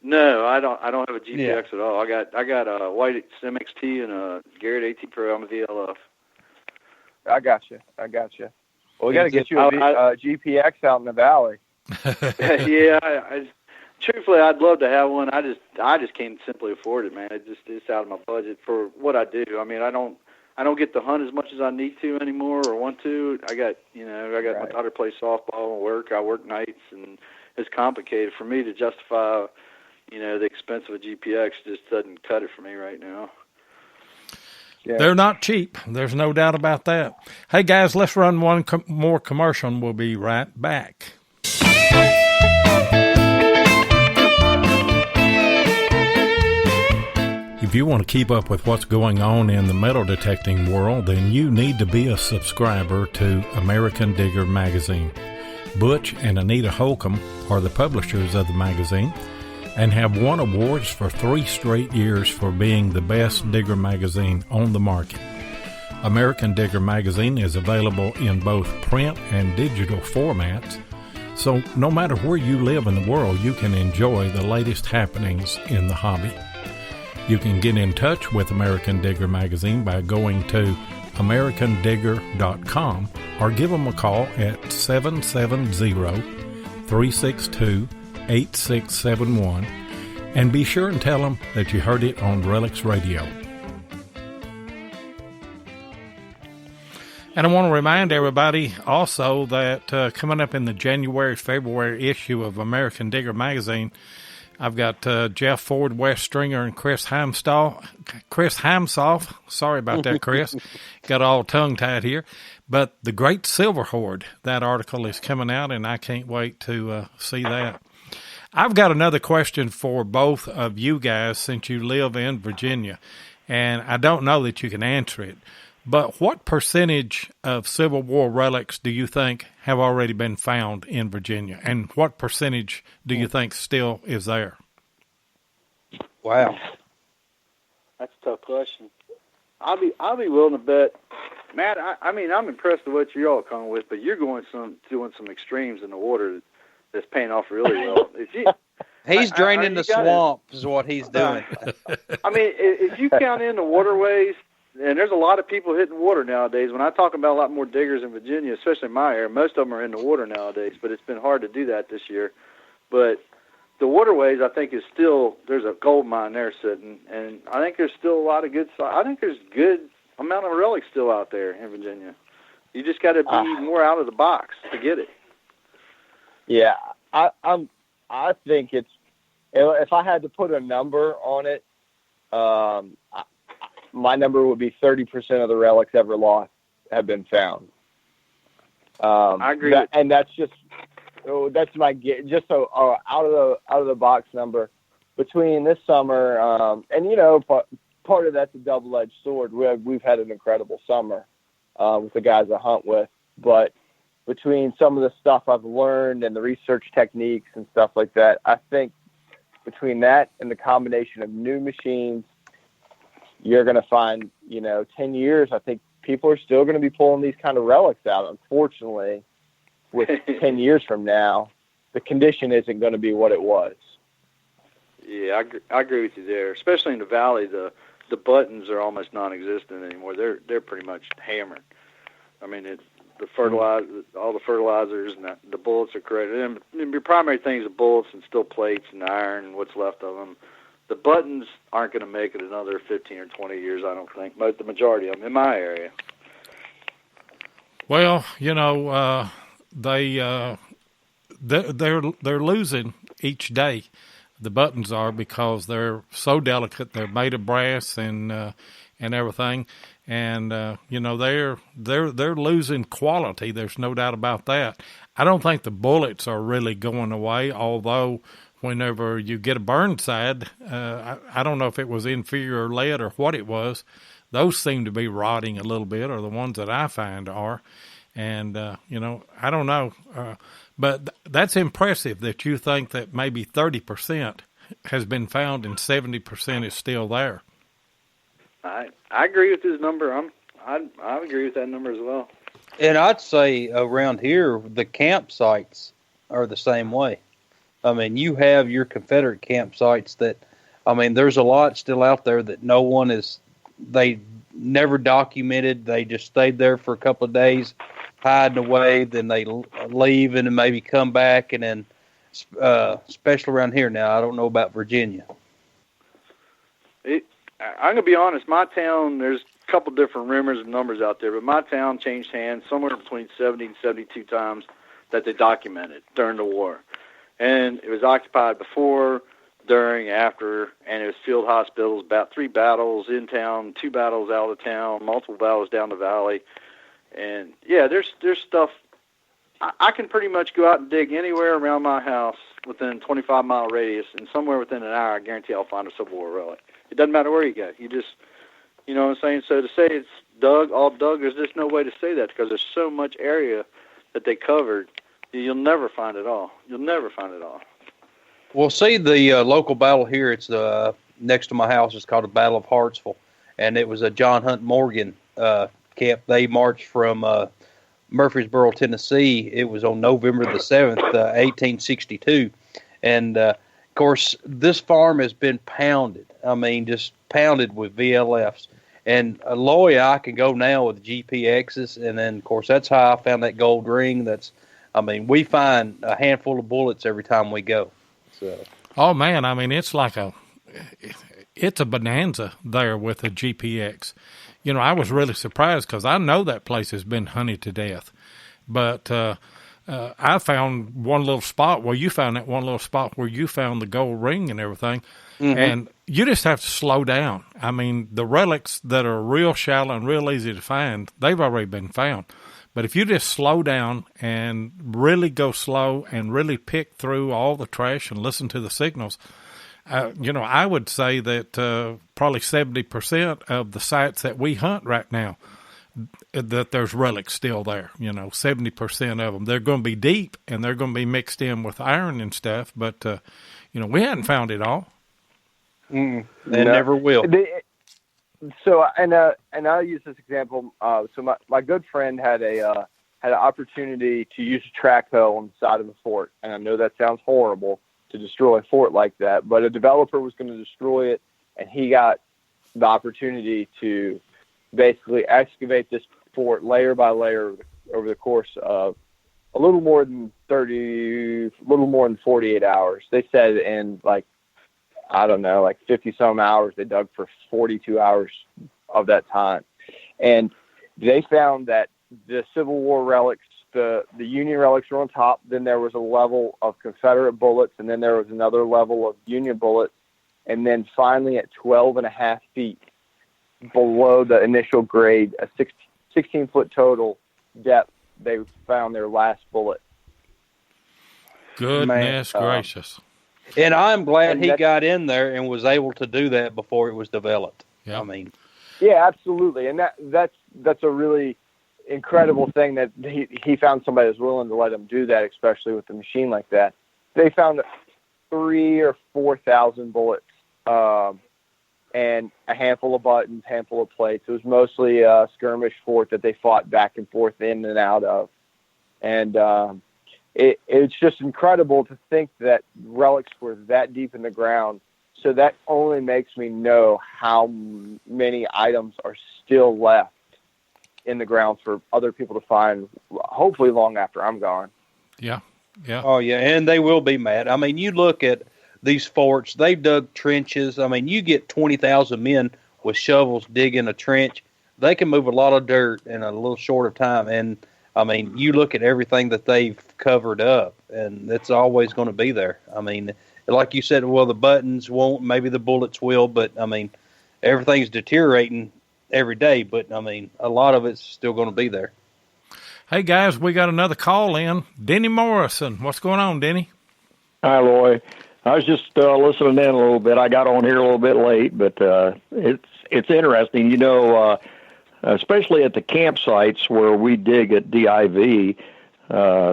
S3: No, I don't have a GPX at all. I got a White Sim XT and a Garrett AT Pro. I'm a VLF.
S6: I got you. Well, we got to get you a GPX out in the valley.
S3: Yeah, truthfully, I'd love to have one. I just can't simply afford it, man. It's out of my budget for what I do. I mean, I don't get to hunt as much as I need to anymore or want to. I got
S6: Right.
S3: My daughter plays softball and work. I work nights, and it's complicated for me to justify. The expense of a GPX just doesn't cut it for me right now.
S1: Yeah. They're not cheap. There's no doubt about that. Hey, guys, let's run one more commercial, and we'll be right back. If you want to keep up with what's going on in the metal detecting world, then you need to be a subscriber to American Digger Magazine. Butch and Anita Holcomb are the publishers of the magazine and have won awards for 3 straight years for being the best digger magazine on the market. American Digger Magazine is available in both print and digital formats, so no matter where you live in the world, you can enjoy the latest happenings in the hobby. You can get in touch with American Digger Magazine by going to americandigger.com or give them a call at 770-362-8671, and be sure and tell them that you heard it on Relics Radio. And I want to remind everybody also that coming up in the January-February issue of American Digger Magazine, I've got Jeff Ford, Wes Stringer, and Chris Heimsoff. Sorry about that, Chris. Got all tongue-tied here. But The Great Silver Hoard, that article is coming out, and I can't wait to see that. I've got another question for both of you guys since you live in Virginia, and I don't know that you can answer it. But what percentage of Civil War relics do you think have already been found in Virginia? And what percentage do you think still is there?
S2: Wow.
S3: That's a tough question. I'll be willing to bet, Matt. I mean, I'm impressed with what you're all coming with, but you're doing some extremes in the water that's paying off really well.
S2: He's draining the swamp is what he's doing.
S3: I mean, if you count in the waterways, and there's a lot of people hitting water nowadays. When I talk about a lot more diggers in Virginia, especially in my area, most of them are in the water nowadays, but it's been hard to do that this year. But the waterways, I think, is still, there's a gold mine there sitting, and I think there's still a lot of I think there's good amount of relics still out there in Virginia. You just got to be more out of the box to get it.
S6: Yeah, I think it's, if I had to put a number on it, my number would be 30% of the relics ever lost have been found.
S3: I agree.
S6: And that's just, that's my just so out of the box number between this summer and part of that's a double-edged sword. We've had an incredible summer with the guys I hunt with, but between some of the stuff I've learned and the research techniques and stuff like that, I think between that and the combination of new machines, you're going to find, 10 years, I think people are still going to be pulling these kind of relics out. Unfortunately, with 10 years from now, the condition isn't going to be what it was.
S3: Yeah, I agree with you there. Especially in the valley, the buttons are almost non-existent anymore. They're pretty much hammered. I mean, all the fertilizers and the bullets are corroded. And the primary things are bullets and still plates and iron and what's left of them. The buttons aren't going to make it another 15 or 20 years, I don't think, but the majority of them in my area.
S1: Well, they're losing each day. The buttons are, because they're so delicate. They're made of brass and everything, and they're losing quality. There's no doubt about that. I don't think the bullets are really going away, although whenever you get a burnside, I don't know if it was inferior lead or what it was. Those seem to be rotting a little bit, or the ones that I find are. And, I don't know. But that's impressive that you think that maybe 30% has been found and 70% is still there.
S3: I agree with his number. I agree with that number as well.
S2: And I'd say around here, the campsites are the same way. I mean, you have your Confederate campsites there's a lot still out there that they never documented. They just stayed there for a couple of days, hiding away, then they leave and then maybe come back, and then, especially around here now, I don't know about Virginia.
S3: I'm going to be honest, my town, there's a couple different rumors and numbers out there, but my town changed hands somewhere between 70 and 72 times that they documented during the war. And it was occupied before, during, after, and it was field hospitals, about 3 battles in town, 2 battles out of town, multiple battles down the valley. And, yeah, there's stuff. I can pretty much go out and dig anywhere around my house within a 25-mile radius, and somewhere within an hour, I guarantee I'll find a Civil War relic. It doesn't matter where you go. You just, you know what I'm saying? So to say it's all dug, there's just no way to say that because there's so much area that they covered. You'll never find it all. You'll never find it all.
S2: Well, see, the local battle here, it's next to my house. It's called the Battle of Hartsville, and it was a John Hunt Morgan camp. They marched from Murfreesboro, Tennessee. It was on November the 7th, 1862. And, of course, this farm has been pounded. I mean, just pounded with VLFs. And Loy, I can go now with GPXs, and then, of course, that's how I found that gold ring. We find a handful of bullets every time we go. So.
S1: Oh, man, I mean, it's a bonanza there with a GPX. I was really surprised because I know that place has been hunted to death. But I found one little spot where you found that one little spot where you found the gold ring and everything. Mm-hmm. And you just have to slow down. I mean, the relics that are real shallow and real easy to find, they've already been found. But if you just slow down and really go slow and really pick through all the trash and listen to the signals, I would say that probably 70% of the sites that we hunt right now, that there's relics still there, 70% of them. They're going to be deep and they're going to be mixed in with iron and stuff, but, we hadn't found it all.
S2: They never will.
S6: So and I'll use this example. So my good friend had an opportunity to use a track hoe on the side of the fort, and I know that sounds horrible to destroy a fort like that, but a developer was going to destroy it, and he got the opportunity to basically excavate this fort layer by layer over the course of a little more than 48 hours. They said in like 50 some hours, they dug for 42 hours of that time. And they found that the Civil War relics, the Union relics were on top. Then there was a level of Confederate bullets, and then there was another level of Union bullets. And then finally at 12.5 feet below the initial grade, a 16-foot total depth, they found their last bullet.
S1: Goodness gracious.
S2: And I'm glad he got in there and was able to do that before it was developed.
S1: Yeah.
S2: I mean,
S6: yeah, absolutely. And that's a really incredible thing that he found somebody who was willing to let him do that, especially with a machine like that. They found 3,000 or 4,000 bullets, and a handful of buttons, handful of plates. It was mostly a skirmish fort that they fought back and forth in and out of. And it's just incredible to think that relics were that deep in the ground. So that only makes me know how many items are still left in the ground for other people to find, hopefully long after I'm gone.
S1: Yeah, yeah.
S2: Oh, yeah, and they will be, Matt. I mean, you look at these forts, they've dug trenches. I mean, you get 20,000 men with shovels digging a trench. They can move a lot of dirt in a little shorter time. And, I mean, you look at everything that they've covered up, and it's always going to be there. I mean, like you said, well, the buttons won't, maybe the bullets will, but, I mean, everything's deteriorating every day. But, I mean, a lot of it's still going to be there.
S1: Hey, guys, we got another call in. Denny Morrison. What's going on, Denny?
S7: Hi, Roy. I was just listening in a little bit. I got on here a little bit late, but it's interesting. You know, especially at the campsites where we dig at DIV,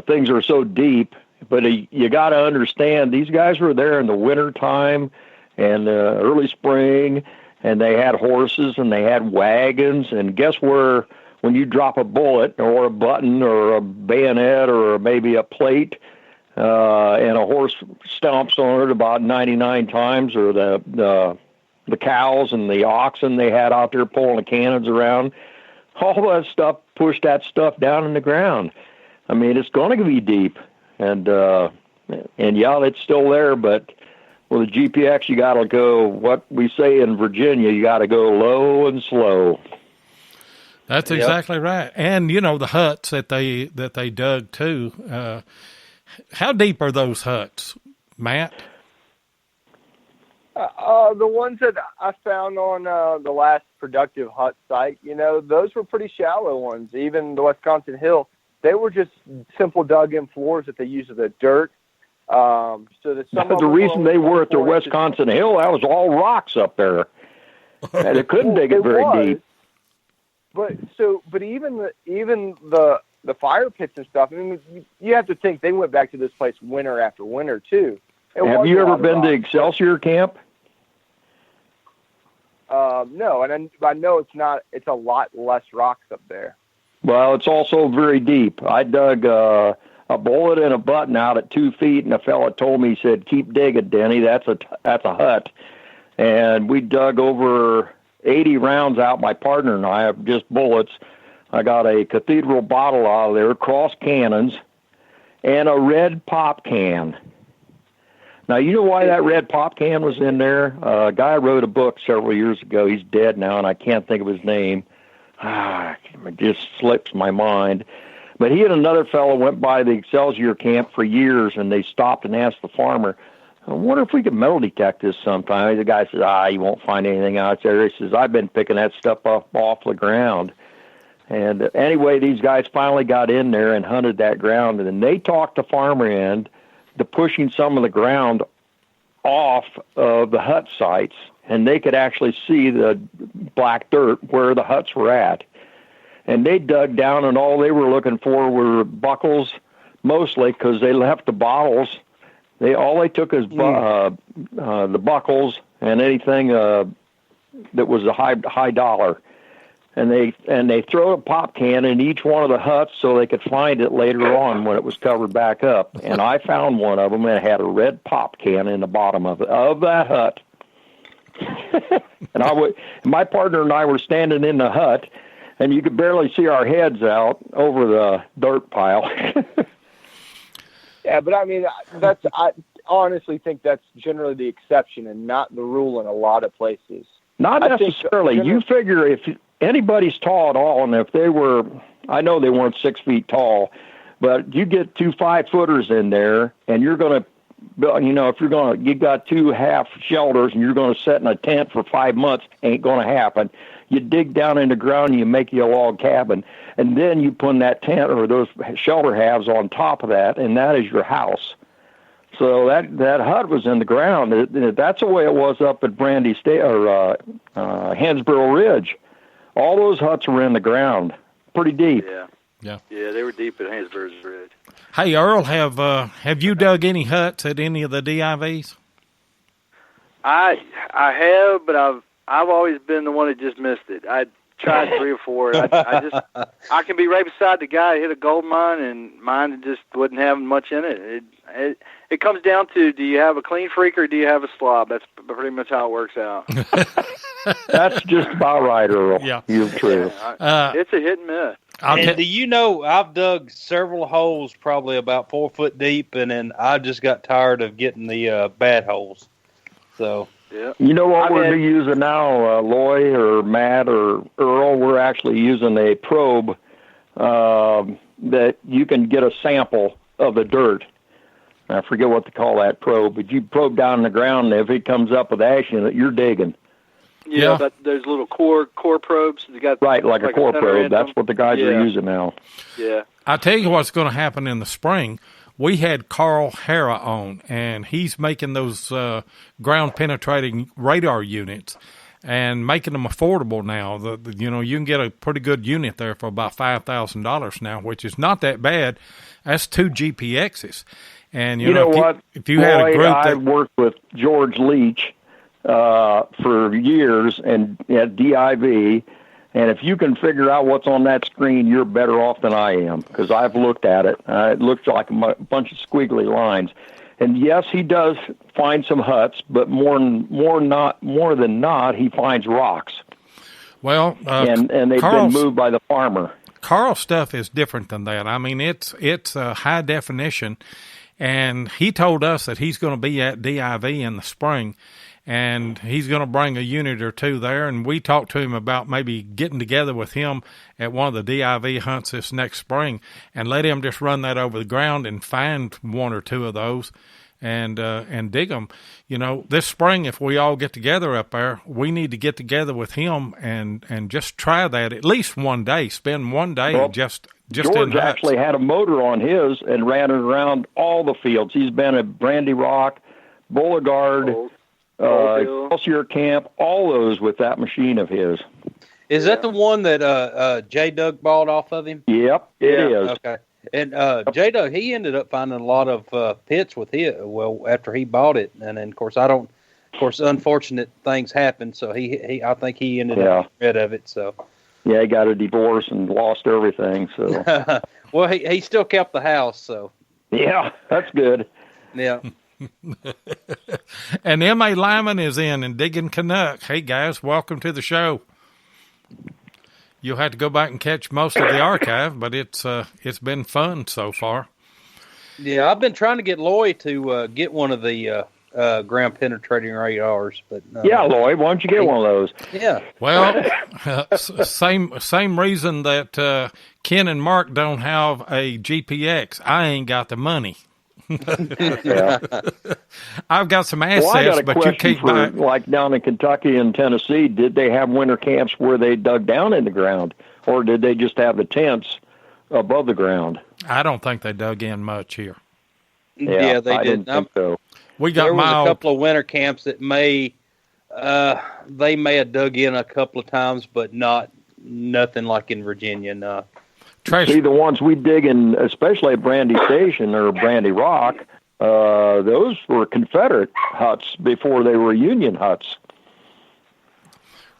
S7: things are so deep. But you got to understand, these guys were there in the wintertime and early spring, and they had horses and they had wagons. And guess where, when you drop a bullet or a button or a bayonet or maybe a plate, and a horse stomps on it about 99 times, or the cows and the oxen they had out there pulling the cannons around, all that stuff pushed that stuff down in the ground. I mean, it's going to be deep, and yeah, it's still there, but with a GPX, you got to go, what we say in Virginia, you got to go low and slow.
S1: That's exactly right. And, you know, the huts that they dug, too, how deep are those huts, Matt?
S6: The ones that I found on the last productive hut site, you know, those were pretty shallow ones. Even the Wisconsin Hill, they were just simple dug-in floors that they used with the dirt. So that some
S7: the reason they were at the Wisconsin Hill, that was all rocks up there, and they couldn't dig it very deep.
S6: But even the fire pits and stuff, I mean, you have to think they went back to this place winter after winter, too.
S7: Have you ever been to Excelsior Camp?
S6: No, and I know it's a lot less rocks up there.
S7: Well, it's also very deep. I dug a bullet and a button out at 2 feet, and a fella told me, he said, keep digging, Denny, that's a hut. And we dug over 80 rounds out, my partner and I, of just bullets. I got a cathedral bottle out of there, cross cannons, and a red pop can. Now, you know why that red pop can was in there? A guy wrote a book several years ago. He's dead now, and I can't think of his name. It just slips my mind. But he and another fellow went by the Excelsior Camp for years, and they stopped and asked the farmer, I wonder if we could metal detect this sometime. The guy says, you won't find anything out there. He says, I've been picking that stuff up off the ground. And anyway, these guys finally got in there and hunted that ground, and then they talked the farmer into pushing some of the ground off of the hut sites, and they could actually see the black dirt where the huts were at. And they dug down, and all they were looking for were buckles, mostly because they left the bottles. All they took is the buckles and anything that was a high dollar. And they throw a pop can in each one of the huts so they could find it later on when it was covered back up. And I found one of them, and it had a red pop can in the bottom of that hut. And my partner and I were standing in the hut, and you could barely see our heads out over the dirt pile.
S6: Yeah, but I mean, I honestly think that's generally the exception and not the rule in a lot of places.
S7: Not necessarily. You figure if anybody's tall at all, and if they were, I know they weren't 6 feet tall, but you get 2 5-footers in there, and you're going to, if you got 2 half shelters and you're going to set in a tent for 5 months, ain't going to happen. You dig down in the ground and you make you a log cabin, and then you put that tent or those shelter halves on top of that, and that is your house. So that hut was in the ground. That's the way it was up at Brandy State or Hansborough Ridge. All those huts were in the ground, pretty deep.
S3: Yeah, they were deep at Hansborough Ridge.
S1: Hey, Earl, have you dug any huts at any of the DIVs?
S3: I have, but I've always been the one that just missed it. I tried 3 or 4. I can be right beside the guy who hit a gold mine, and mine just wouldn't have much in it. It comes down to, do you have a clean freak or do you have a slob? That's pretty much how it works out.
S7: That's just about right, Earl.
S1: Yeah.
S7: You're true.
S3: It's a hit and miss.
S2: And do you know, I've dug several holes probably about 4 foot deep, and then I just got tired of getting the bad holes. So,
S3: yeah.
S7: You know what we're using now, Loy or Matt or Earl? We're actually using a probe that you can get a sample of the dirt. I forget what to call that probe, but you probe down in the ground, and if it comes up with ash in it, you're digging.
S3: Yeah, but there's little core probes. You got
S7: right, like a core probe. That's what the guys are using now.
S3: Yeah.
S1: I tell you what's going to happen in the spring. We had Carl Hara on, and he's making those ground-penetrating radar units and making them affordable now. You can get a pretty good unit there for about $5,000 now, which is not that bad. That's 2 GPXs. And
S7: you know what?
S1: If you had a group
S7: I've worked with George Leach for years and at DIV, and if you can figure out what's on that screen, you're better off than I am, because I've looked at it. It looks like a bunch of squiggly lines. And yes, he does find some huts, but more than not, he finds rocks.
S1: Well,
S7: and they've been moved by the farmer.
S1: Carl's stuff is different than that. I mean, it's high definition, and he told us that he's going to be at DIV in the spring, and he's going to bring a unit or 2 there, and we talked to him about maybe getting together with him at one of the DIV hunts this next spring and let him just run that over the ground and find 1 or 2 of those and dig them. This spring, if we all get together up there, we need to get together with him and just try that at least one day, spend one day just
S7: George actually had a motor on his and ran it around all the fields. He's been at Brandy Rock, Beauregard, Excelsior Camp, all those with that machine of his.
S2: Is that the one that J. Doug bought off of him?
S7: Yep, it is.
S2: Okay. And J. Doug, he ended up finding a lot of pits with it. Well, after he bought it, and then of course unfortunate things happened. So I think he ended up getting rid of it. So
S7: yeah, he got a divorce and lost everything. So
S2: well, he still kept the house. So
S7: yeah, that's good.
S2: Yeah.
S1: And M.A. Lyman is in and digging Canuck. Hey, guys, welcome to the show. You'll have to go back and catch most of the archive, but it's been fun so far.
S2: Yeah, I've been trying to get Lloyd to get one of the ground penetrating radars, but
S7: yeah, Lloyd, why don't you get one of those?
S2: Yeah.
S1: Well, same reason that Ken and Mark don't have a GPX. I ain't got the money.
S7: Yeah.
S1: I've got some assets, but you can't buy.
S7: Like down in Kentucky and Tennessee, did they have winter camps where they dug down in the ground, or did they just have the tents above the ground?
S1: I don't think they dug in much here.
S2: Yeah, they didn't
S7: think so.
S2: There was a couple of winter camps that they may have dug in a couple of times, but nothing like in Virginia. No.
S7: See, the ones we dig in, especially at Brandy Station or Brandy Rock, those were Confederate huts before they were Union huts.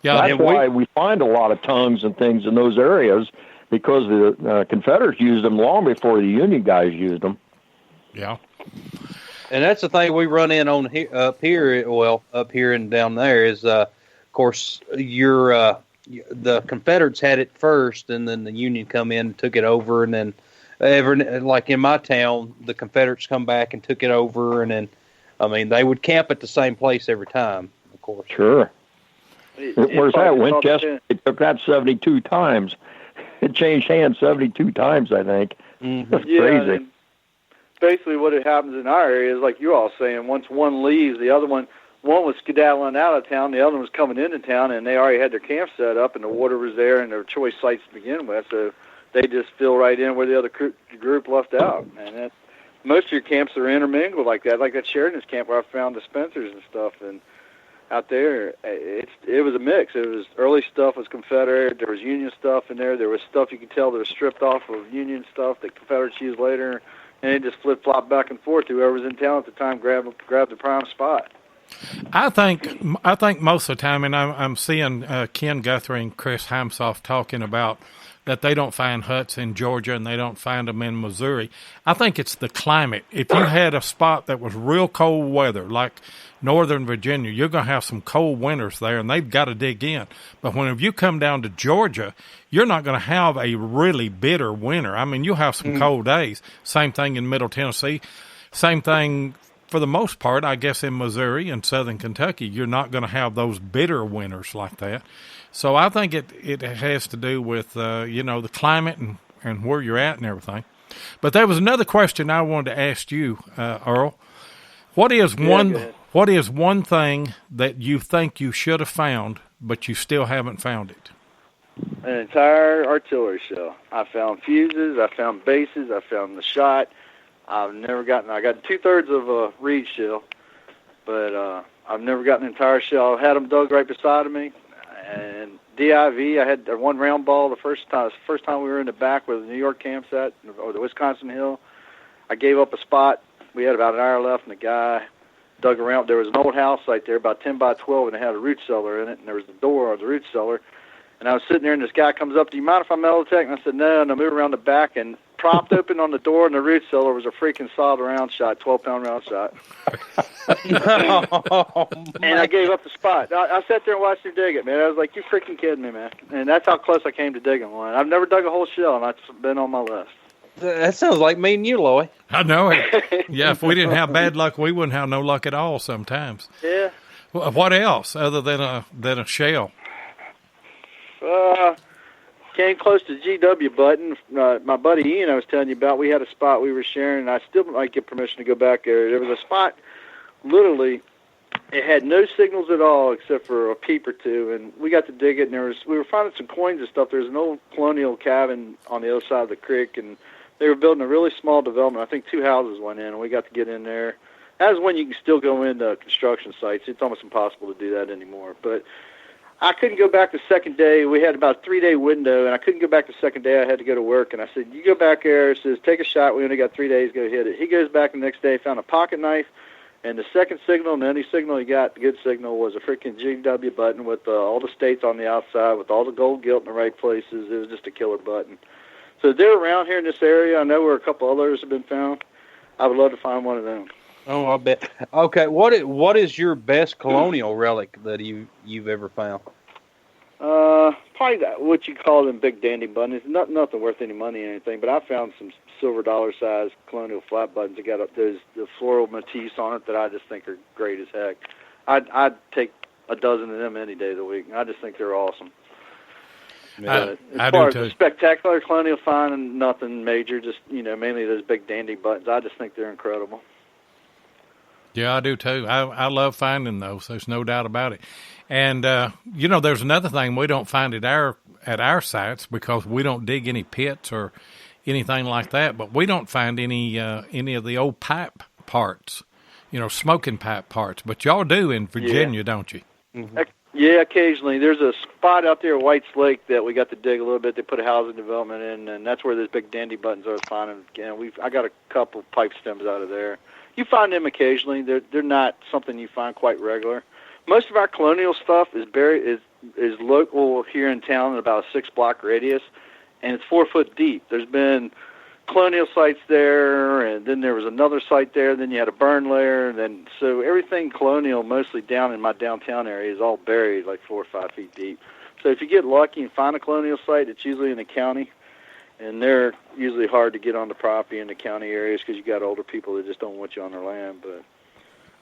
S1: Yeah,
S7: That's why we find a lot of tongues and things in those areas, because the Confederates used them long before the Union guys used them.
S1: Yeah.
S2: And that's the thing we run in on up here and down there is, of course, the Confederates had it first, and then the Union come in and took it over, and then like in my town, the Confederates come back and took it over, and then, I mean, they would camp at the same place every time, of course.
S7: Sure. Where's that? Winchester, it took that 72 times. It changed hands 72 times, I think.
S2: Mm-hmm.
S7: That's crazy.
S3: Basically what happens in our area is like you're all saying, once one leaves, the other one was skedaddling out of town, the other one was coming into town, and they already had their camp set up, and the water was there and their choice sites to begin with, so they just fill right in where the other group left out. And most of your camps are intermingled like that Sheridan's camp where I found the Spencers and stuff, and out there, it was a mix. It was early stuff was Confederate, there was Union stuff in there was stuff you could tell that was stripped off of Union stuff that Confederates used later, and it just flip-flopped back and forth. Whoever was in town at the time grabbed the prime spot.
S1: I think most of the time, and I'm seeing Ken Guthrie and Chris Heimsoff talking about that they don't find huts in Georgia and they don't find them in Missouri. I think it's the climate. If you had a spot that was real cold weather, like Northern Virginia, you're going to have some cold winters there, and they've got to dig in. But whenever you come down to Georgia, you're not going to have a really bitter winter. I mean, you'll have some cold days. Same thing in Middle Tennessee. Same thing for the most part, I guess, in Missouri and Southern Kentucky. You're not going to have those bitter winters like that. So I think it has to do with, the climate and where you're at and everything. But there was another question I wanted to ask you, Earl. What is one thing that you think you should have found, but you still haven't found it?
S3: An entire artillery shell. I found fuses, I found bases, I found the shot. I got 2/3 of a reed shell, but I've never gotten an entire shell. I had them dug right beside of me. And DIV, I had one round ball the first time we were in the back where the New York camp's at, or the Wisconsin Hill. I gave up a spot. We had about an hour left, and the guy dug around. There was an old house right there, about 10 by 12, and it had a root cellar in it, and there was a door on the root cellar. And I was sitting there, and this guy comes up, "Do you mind if I metal detect?" And I said, "No," and I moved around the back, and propped open on the door in the root cellar was a freaking solid round shot, 12-pound round shot. And I gave up the spot. I sat there and watched him dig it, man. I was like, "You freaking kidding me, man?" And that's how close I came to digging one. I've never dug a whole shell, and that's been on my list.
S2: That sounds like me and you, Loy.
S1: I know it. Yeah, if we didn't have bad luck, we wouldn't have no luck at all sometimes.
S3: Yeah.
S1: What else other than a shell?
S3: Came close to GW button. My buddy Ian I was telling you about, we had a spot we were sharing, and I still might get permission to go back there. There was a spot, literally, it had no signals at all except for a peep or two, and we got to dig it, and we were finding some coins and stuff. There's an old colonial cabin on the other side of the creek, and they were building a really small development. I think 2 houses went in, and we got to get in there. That was when you can still go into construction sites. It's almost impossible to do that anymore, but I couldn't go back the second day. We had about a 3-day window, and I couldn't go back the second day. I had to go to work, and I said, "You go back there." It says, "Take a shot. We only got 3 days. Go hit it." He goes back the next day, found a pocket knife, and the second signal, and the only signal he got, the good signal, was a freaking GW button with all the states on the outside, with all the gold gilt in the right places. It was just a killer button. So they're around here in this area. I know where a couple others have been found. I would love to find one of them.
S2: Oh, I bet. Okay, what is your best colonial relic that you've ever found?
S3: Probably what you call them big dandy buttons. It's nothing worth any money or anything, but I found some silver dollar size colonial flat buttons that got up the floral motifs on it that I just think are great as heck. I'd take a dozen of them any day of the week. I just think they're awesome. As far as the spectacular colonial find, nothing major, just mainly those big dandy buttons. I just think they're incredible.
S1: Yeah, I do too. I love finding those. There's no doubt about it. And there's another thing we don't find at our sites because we don't dig any pits or anything like that. But we don't find any of the old pipe parts, smoking pipe parts. But y'all do in Virginia, don't you?
S3: Mm-hmm. Yeah, occasionally. There's a spot out there, White's Lake, that we got to dig a little bit. They put a housing development in, and that's where those big dandy buttons I was finding. Again, I got a couple pipe stems out of there. You find them occasionally. They're not something you find quite regular. Most of our colonial stuff is is local here in town in about a 6-block radius, and it's 4 foot deep. There's been colonial sites there, and then there was another site there, then you had a burn layer, and then so everything colonial, mostly down in my downtown area, is all buried like 4 or 5 feet deep. So if you get lucky and find a colonial site, it's usually in the county, and they're usually hard to get on the property in the county areas because you got older people that just don't want you on their land. But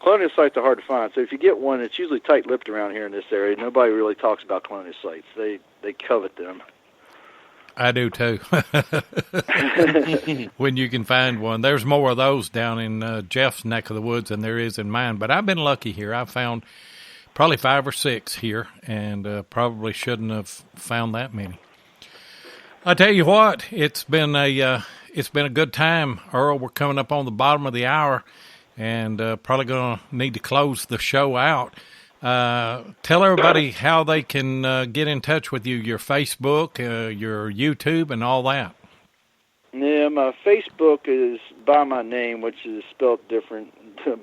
S3: colonial sites are hard to find, so if you get one, it's usually tight-lipped around here in this area. Nobody really talks about colonial sites. They covet them.
S1: I do too. When you can find one. There's more of those down in Jeff's neck of the woods than there is in mine. But I've been lucky here. I've found probably 5 or 6 here, and probably shouldn't have found that many. I tell you what, it's been a good time, Earl. We're coming up on the bottom of the hour, and probably going to need to close the show out. Tell everybody how they can get in touch with you, your Facebook, your YouTube, and all that.
S3: Yeah, my Facebook is by my name, which is spelled different.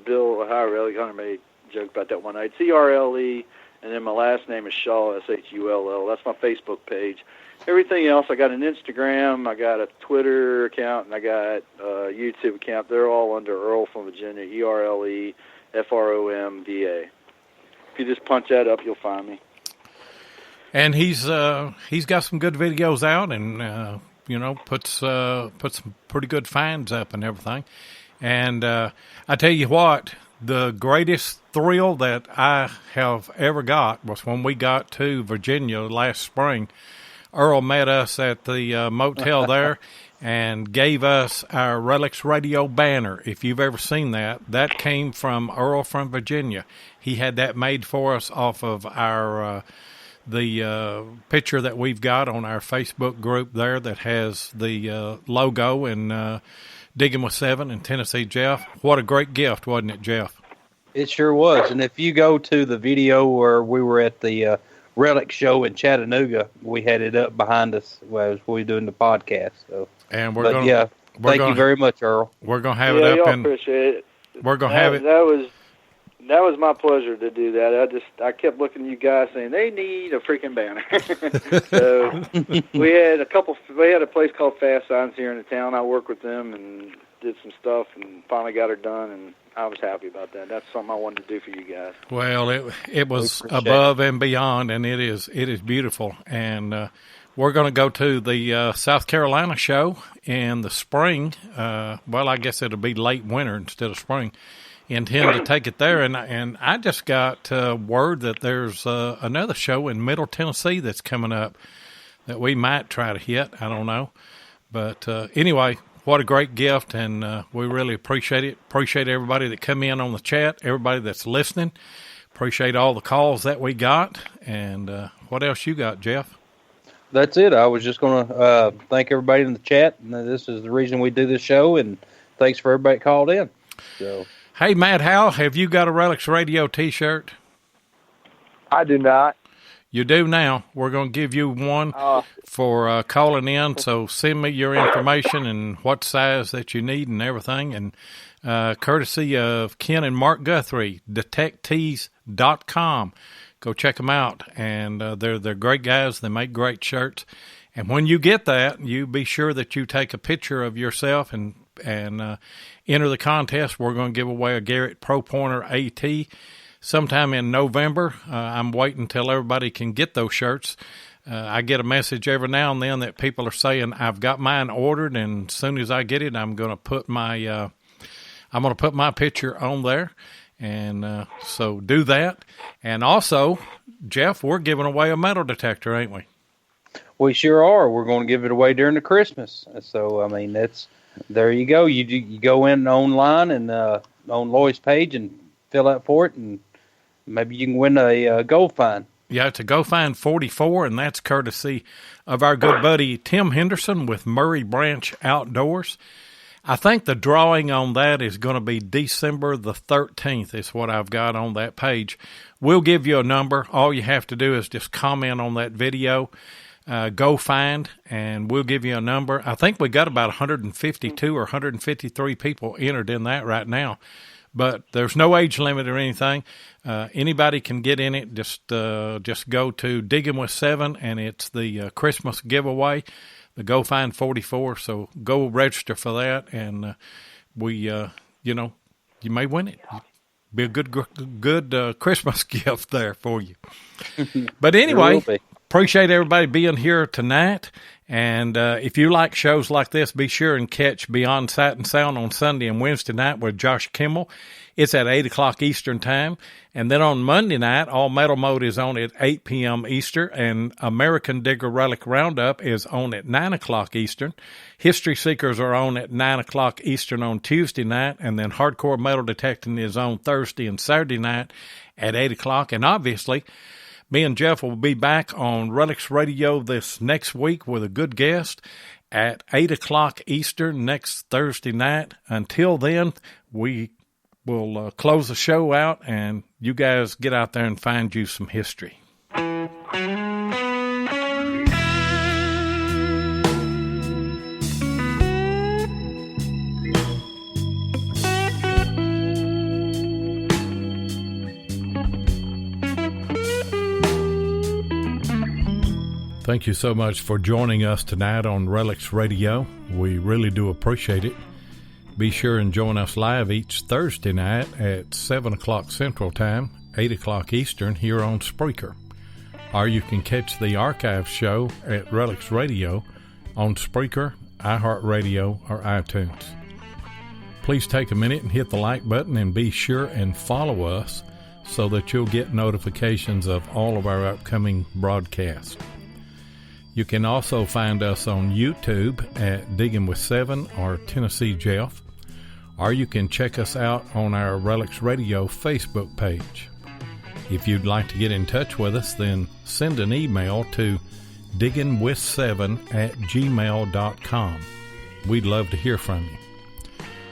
S3: Bill O'Reilly Hunter made a joke about that one night. It's ERLE, and then my last name is Shull, SHULL. That's my Facebook page. Everything else, I got an Instagram, I got a Twitter account, and I got a YouTube account. They're all under Earl from Virginia, ERLE FROMVA. If you just punch that up, you'll find me.
S1: And he's got some good videos out, and puts some pretty good finds up and everything. And I tell you what, the greatest thrill that I have ever got was when we got to Virginia last spring. Earl met us at the motel there and gave us our Relics Radio banner. If you've ever seen that, that came from Earl from Virginia. He had that made for us off of our the picture that we've got on our Facebook group there that has the logo and Digging with 7 and Tennessee Jeff. What a great gift, wasn't it, Jeff?
S2: It sure was. And if you go to the video where we were at the Relic show in Chattanooga, we had it up behind us as we were doing the podcast. So,
S1: and
S2: thank you very much, Earl.
S1: We're gonna have it up, and
S3: appreciate it.
S1: We're gonna have it.
S3: That was my pleasure to do that. I kept looking at you guys saying they need a freaking banner. So we had a place called Fast Signs here in the town. I worked with them and did some stuff and finally got her done, and I was happy about that. That's something I wanted to do for you guys.
S1: Well, it was above and beyond, and it is beautiful. And we're going to go to the South Carolina show in the spring. Well, I guess it'll be late winter instead of spring. Intend to take it there, and I just got word that there's another show in Middle Tennessee that's coming up that we might try to hit. I don't know, but anyway. What a great gift, and we really appreciate it. Appreciate everybody that come in on the chat, everybody that's listening. Appreciate all the calls that we got. And what else you got, Jeff?
S2: That's it. I was just going to thank everybody in the chat. And this is the reason we do this show, and thanks for everybody that called in. So,
S1: hey, Matt Howell, have you got a Relics Radio T-shirt?
S6: I do not.
S1: You do now. We're going to give you one for calling in, so send me your information and what size that you need and everything. And courtesy of Ken and Mark Guthrie, detectors.com. Go check them out, and they're great guys. They make great shirts. And when you get that, you be sure that you take a picture of yourself and enter the contest. We're going to give away a Garrett Pro Pointer AT sometime in November. I'm waiting until everybody can get those shirts. I get a message every now and then that people are saying, I've got mine ordered, and as soon as I get it, I'm going to put my picture on there. And so do that. And also, Jeff, we're giving away a metal detector, ain't we?
S2: We sure are. We're going to give it away during the Christmas. So, I mean, there you go. You go in online and on Loy's page and fill out for it, and maybe you can win a gold find.
S1: Yeah, it's a Go Find 44, and that's courtesy of our good buddy Tim Henderson with Murray Branch Outdoors. I think the drawing on that is going to be December the 13th is what I've got on that page. We'll give you a number. All you have to do is just comment on that video, Go Find, and we'll give you a number. I think we got about 152 or 153 people entered in that right now. But there's no age limit or anything. Anybody can get in it. Just go to Digging with 7, and it's the Christmas giveaway, the Go Find 44. So go register for that, and you may win it. Be a good Christmas gift there for you. But anyway, appreciate everybody being here tonight. And if you like shows like this, be sure and catch Beyond Sight and Sound on Sunday and Wednesday night with Josh Kimmel. It's at 8 o'clock Eastern Time. And then on Monday night, All Metal Mode is on at 8 p.m. Eastern, and American Digger Relic Roundup is on at 9 o'clock Eastern. History Seekers are on at 9 o'clock Eastern on Tuesday night, and then Hardcore Metal Detecting is on Thursday and Saturday night at 8 o'clock. And obviously, me and Jeff will be back on Relics Radio this next week with a good guest at 8 o'clock Eastern next Thursday night. Until then, we will close the show out, and you guys get out there and find you some history. Thank you so much for joining us tonight on Relics Radio. We really do appreciate it. Be sure and join us live each Thursday night at 7 o'clock Central Time, 8 o'clock Eastern here on Spreaker. Or you can catch the archive show at Relics Radio on Spreaker, iHeartRadio, or iTunes. Please take a minute and hit the like button, and be sure and follow us so that you'll get notifications of all of our upcoming broadcasts. You can also find us on YouTube at Digging with 7 or Tennessee Jeff, or you can check us out on our Relics Radio Facebook page. If you'd like to get in touch with us, then send an email to diggingwith7@gmail.com. We'd love to hear from you.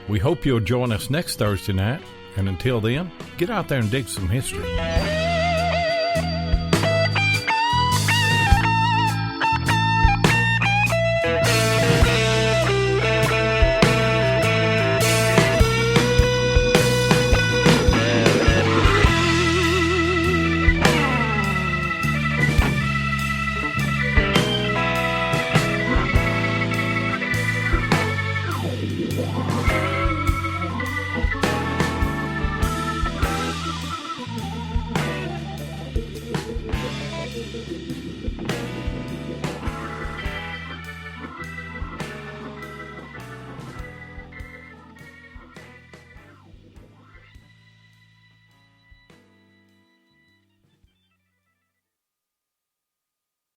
S1: We hope you'll join us next Thursday night, and until then, get out there and dig some history.